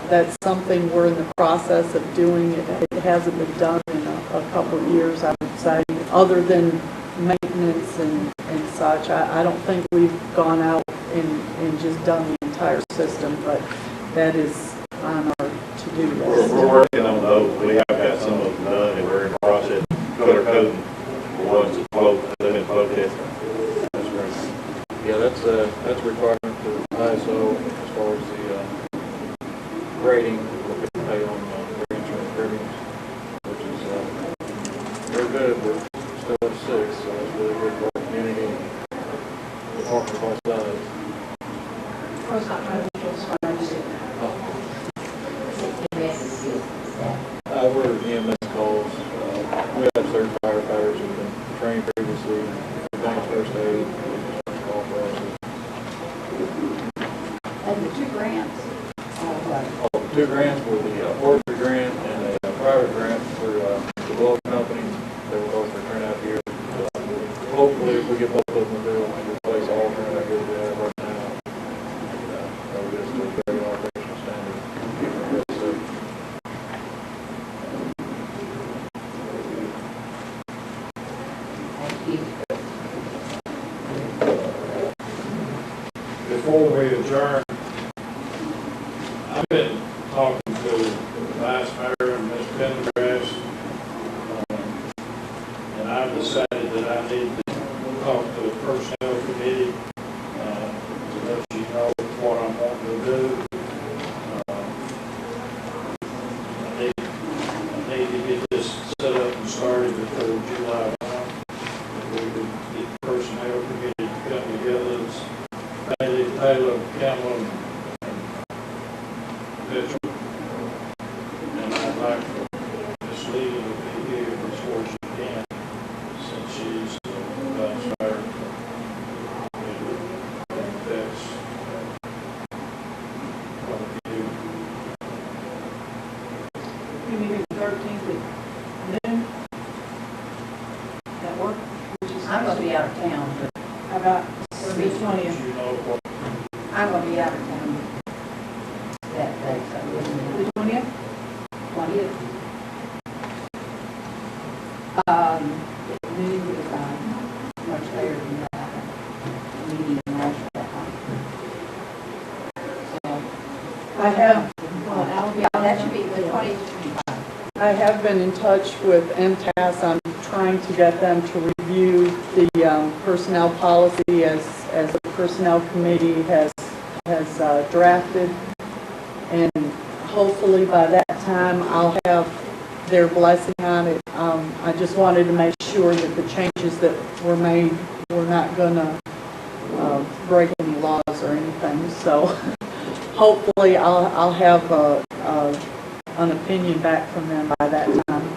that's something we're in the process of doing. It hasn't been done in a couple of years, I would say, other than maintenance and such. I don't think we've gone out and just done the entire system, but that is on our to-do list. We're working on those. We have got some of them done, and we're in the process of color coding the ones that float, they've been float tested. That's great. Yeah, that's a requirement for ISO as far as the rating that we pay on their insurance premiums, which is very good. We're still at 6, so that's really good for our community and department of all sides. I was not trying to be as far as it. We're EMS calls. We have certain firefighters who've been trained previously, advanced first aid, call for us. And the 2 grants, The 2 grants were the forestry grant and a private grant for the glove company. They were both for turnout here. Hopefully, if we get both of them, they'll replace all turnout gear we have right now. That will get us to a very operational standard. Before we adjourn, I've been talking to the Vice Mayor and Ms. Pendergrass, and I've decided that I need to talk to the Personnel Committee to let you know what I'm wanting to do. I need to get this set up and started before July 1. If we could get the Personnel Committee to come together. Taylor, Cameron, Mitchell, and I'd like for Ms. Lee to be here as far as she can, since she's the vice mayor. That's what we do. You mean the 13th at noon? That work? I'm going to be out of town, but How about the 20th? You know what? I'm going to be out of town that day, so The 20th? 20th. Noon is much later than that. Meeting in March that time. So, I have, Yeah, that should be the 20th. I have been in touch with MTAS. I'm trying to get them to review the personnel policy as the personnel committee has drafted. And hopefully by that time I'll have their blessing on it. I just wanted to make sure that the changes that were made were not going to break any laws or anything. So hopefully I'll have an opinion back from them by that time.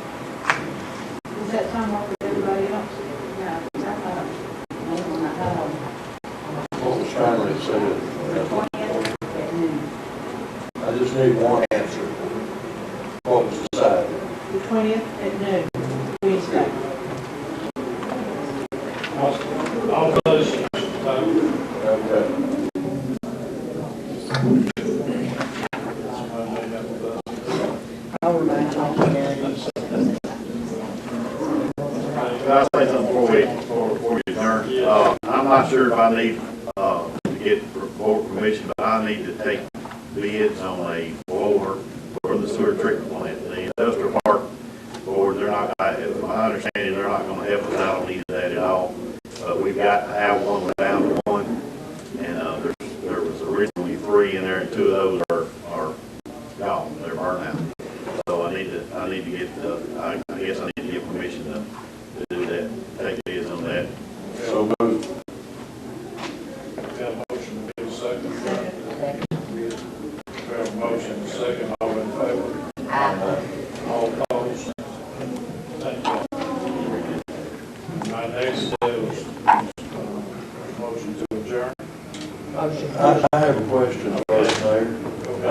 Does that time work with everybody else? Yeah. What was finally said? I just need one answer. What was decided? The 20th at noon, Wednesday. All those, Okay. I'll remind you. Can I say something before we adjourn? I'm not sure if I need to get board permission, but I need to take bids on a blower for the sewer treatment plant. The industrial park board, they're not, my understanding, they're not going to help us out on any of that at all. We've got to have one, we're down to one, and there was originally 3 in there, and 2 of those are gone. They're burned out. So I need to get I guess I need to get permission to do that. Take bids on that. So moved. got a motion, be a second. We have a motion, second, all in favor? All opposed? Thank you. My next step is motion to adjourn. I have a question first, Mayor. I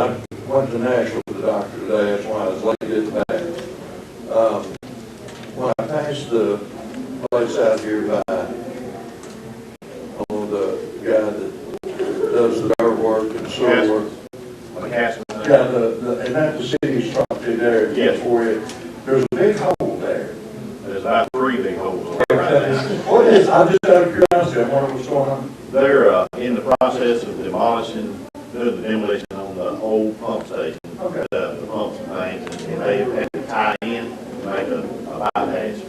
went to Nashville with the doctor today, that's why I was late getting back. When I passed the place out here by, the guy that does the dirt work and sewer work. And that's the city's property there. Yes. For it. There's a big hole there. There's about 3 big holes right now. What is, I'm just out of curiosity, I wonder what's going on. They're in the process of doing the demolition on the old pump station. Okay. The pumps and things, and they had to tie in to make a bypass.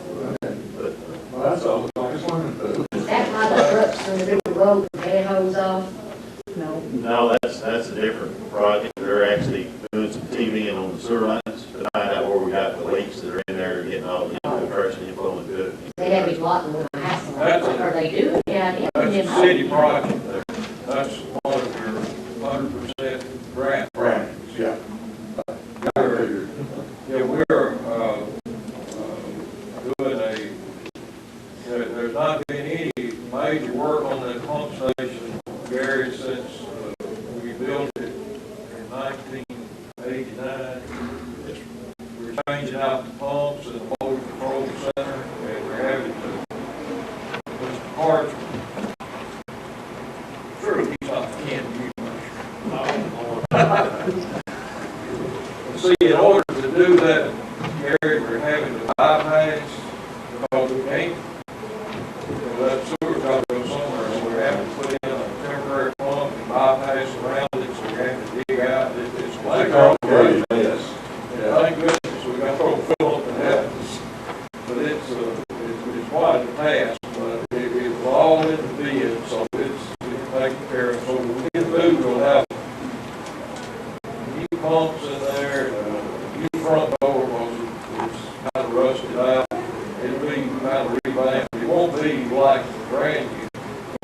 Okay. But Well, that's all, I just wanted to. Is that why the trucks in the middle of the road with their hose off? no, that's a different project. They're actually doing some TVing on the sewer lines to find out where we got the leaks that are in there, getting all the infiltration and flowing good. They have it blocking with a hassle. Or they do, yeah. That's a city project there. That's one of your 100% grant. Grants, yeah. Yeah, we're, doing there's not been any major work on that pump station, Gary, since we built it in 1989. We're changing out the pumps and the motor control center, and we're having to, Mr. Carter, sure he's not kin to you much. See, in order to do that, Gary, we're having to bypass, because we can't, that sewer's got to go somewhere, so we're having to put in a temporary pump and bypass around it, so we have to dig out, it's like, Yes. yeah, thank goodness, we got to fill up and help us, but it's quite a task, but it was all in the bid, so it's taken care of, so when we get moved, we'll have new pumps in there, new front door, because it's kind of rusted out. It'll be kind of revamped. It won't be like brand new.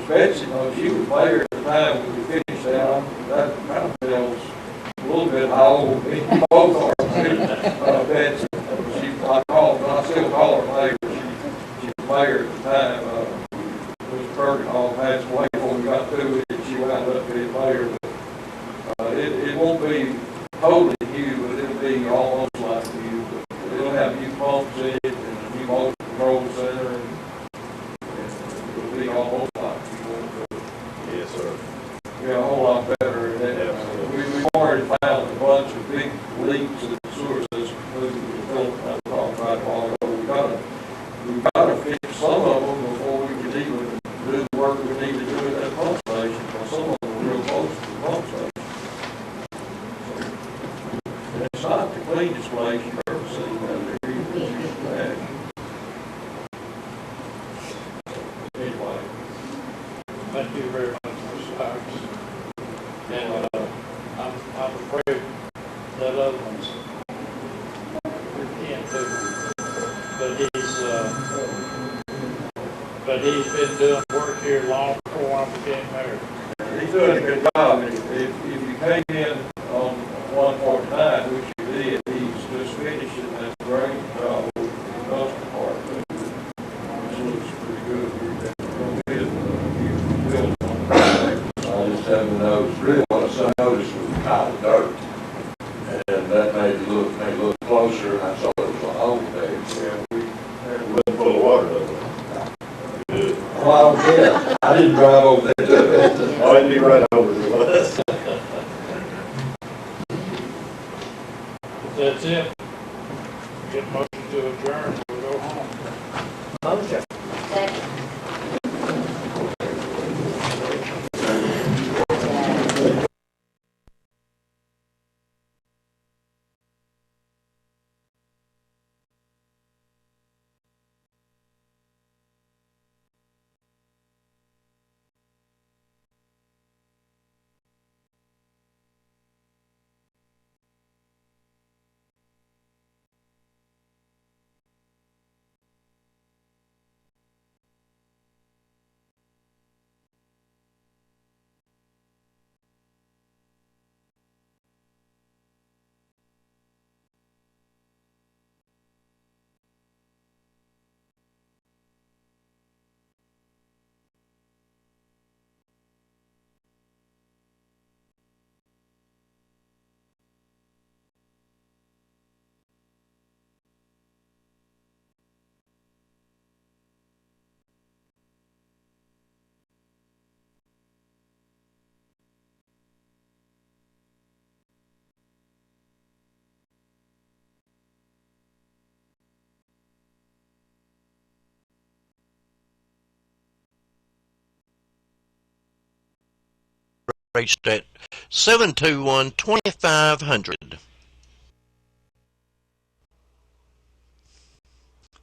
Betsy knows, she was there at the time when we finished that. That kind of feels a little bit how old me and both are. Betsy, I still call her mayor. She was mayor at the time. Mr. Kirkendall passed away before we got through it, and she wound up being mayor. But it won't be totally new, but it'll be almost like new. But it'll have new pumps in it and a new motor control center, and it'll be almost like new. yes, sir. Yeah, a whole lot better. And we've already found a bunch of big leaks in the sewer system. I talked about a while ago. We've got to fix some of them before we can even do the work we need to do at that pump station, because some of them are real close to the pump station. Thank you very much, Mr. Hires. And I'm afraid that other one's can't do. But he's been doing work here long before I became mayor. He's doing a good job. If you came in on 149, which you did, he's just finishing that great job for the most part. Which looks pretty good. I just haven't noticed, really what I noticed was the pile of dirt. And that made it look closer, and I saw it was a hole there. Yeah, we had It wasn't full of water though. Well, yeah, I didn't drive over there to Oh, it'd be right over the bus. That's it. Get a motion to adjourn, we'll go home. Motion. reached at 721-2500.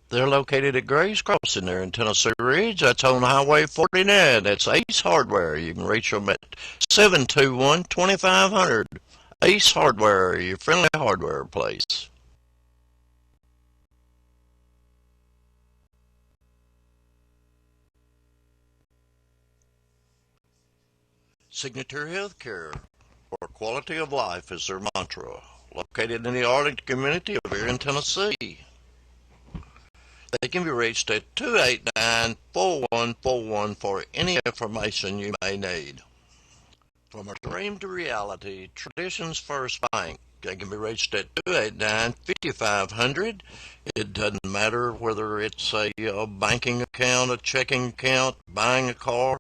They're located at Gray's Crossing there in Tennessee Ridge. That's on Highway 49. That's Ace Hardware. You can reach them at 721-2500. Ace Hardware, your friendly hardware place. Signature Healthcare, for quality of life is their mantra. Located in the Arlington community of Erin, Tennessee. They can be reached at 289-4141 for any information you may need. From a dream to reality, Traditions First Bank. They can be reached at 289-5500. It doesn't matter whether it's a banking account, a checking account, buying a car,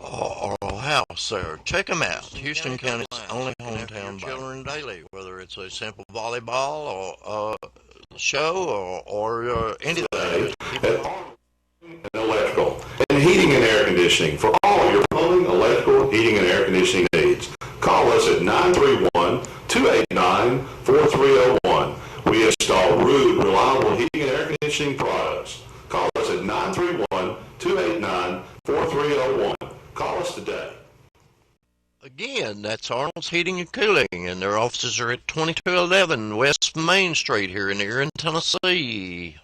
or a house there. Check them out. Houston County's only hometown bank. Children daily, whether it's a simple volleyball or show or anything. And electrical and heating and air conditioning for all your plumbing, electrical, heating and air conditioning needs. Call us at 931-289-4301. We install rude, reliable heating and air conditioning products. Call us at 931-289-4301. Call us today. Again, that's Arnold's Heating and Cooling, and their offices are at 2211 West Main Street here in Erin, Tennessee.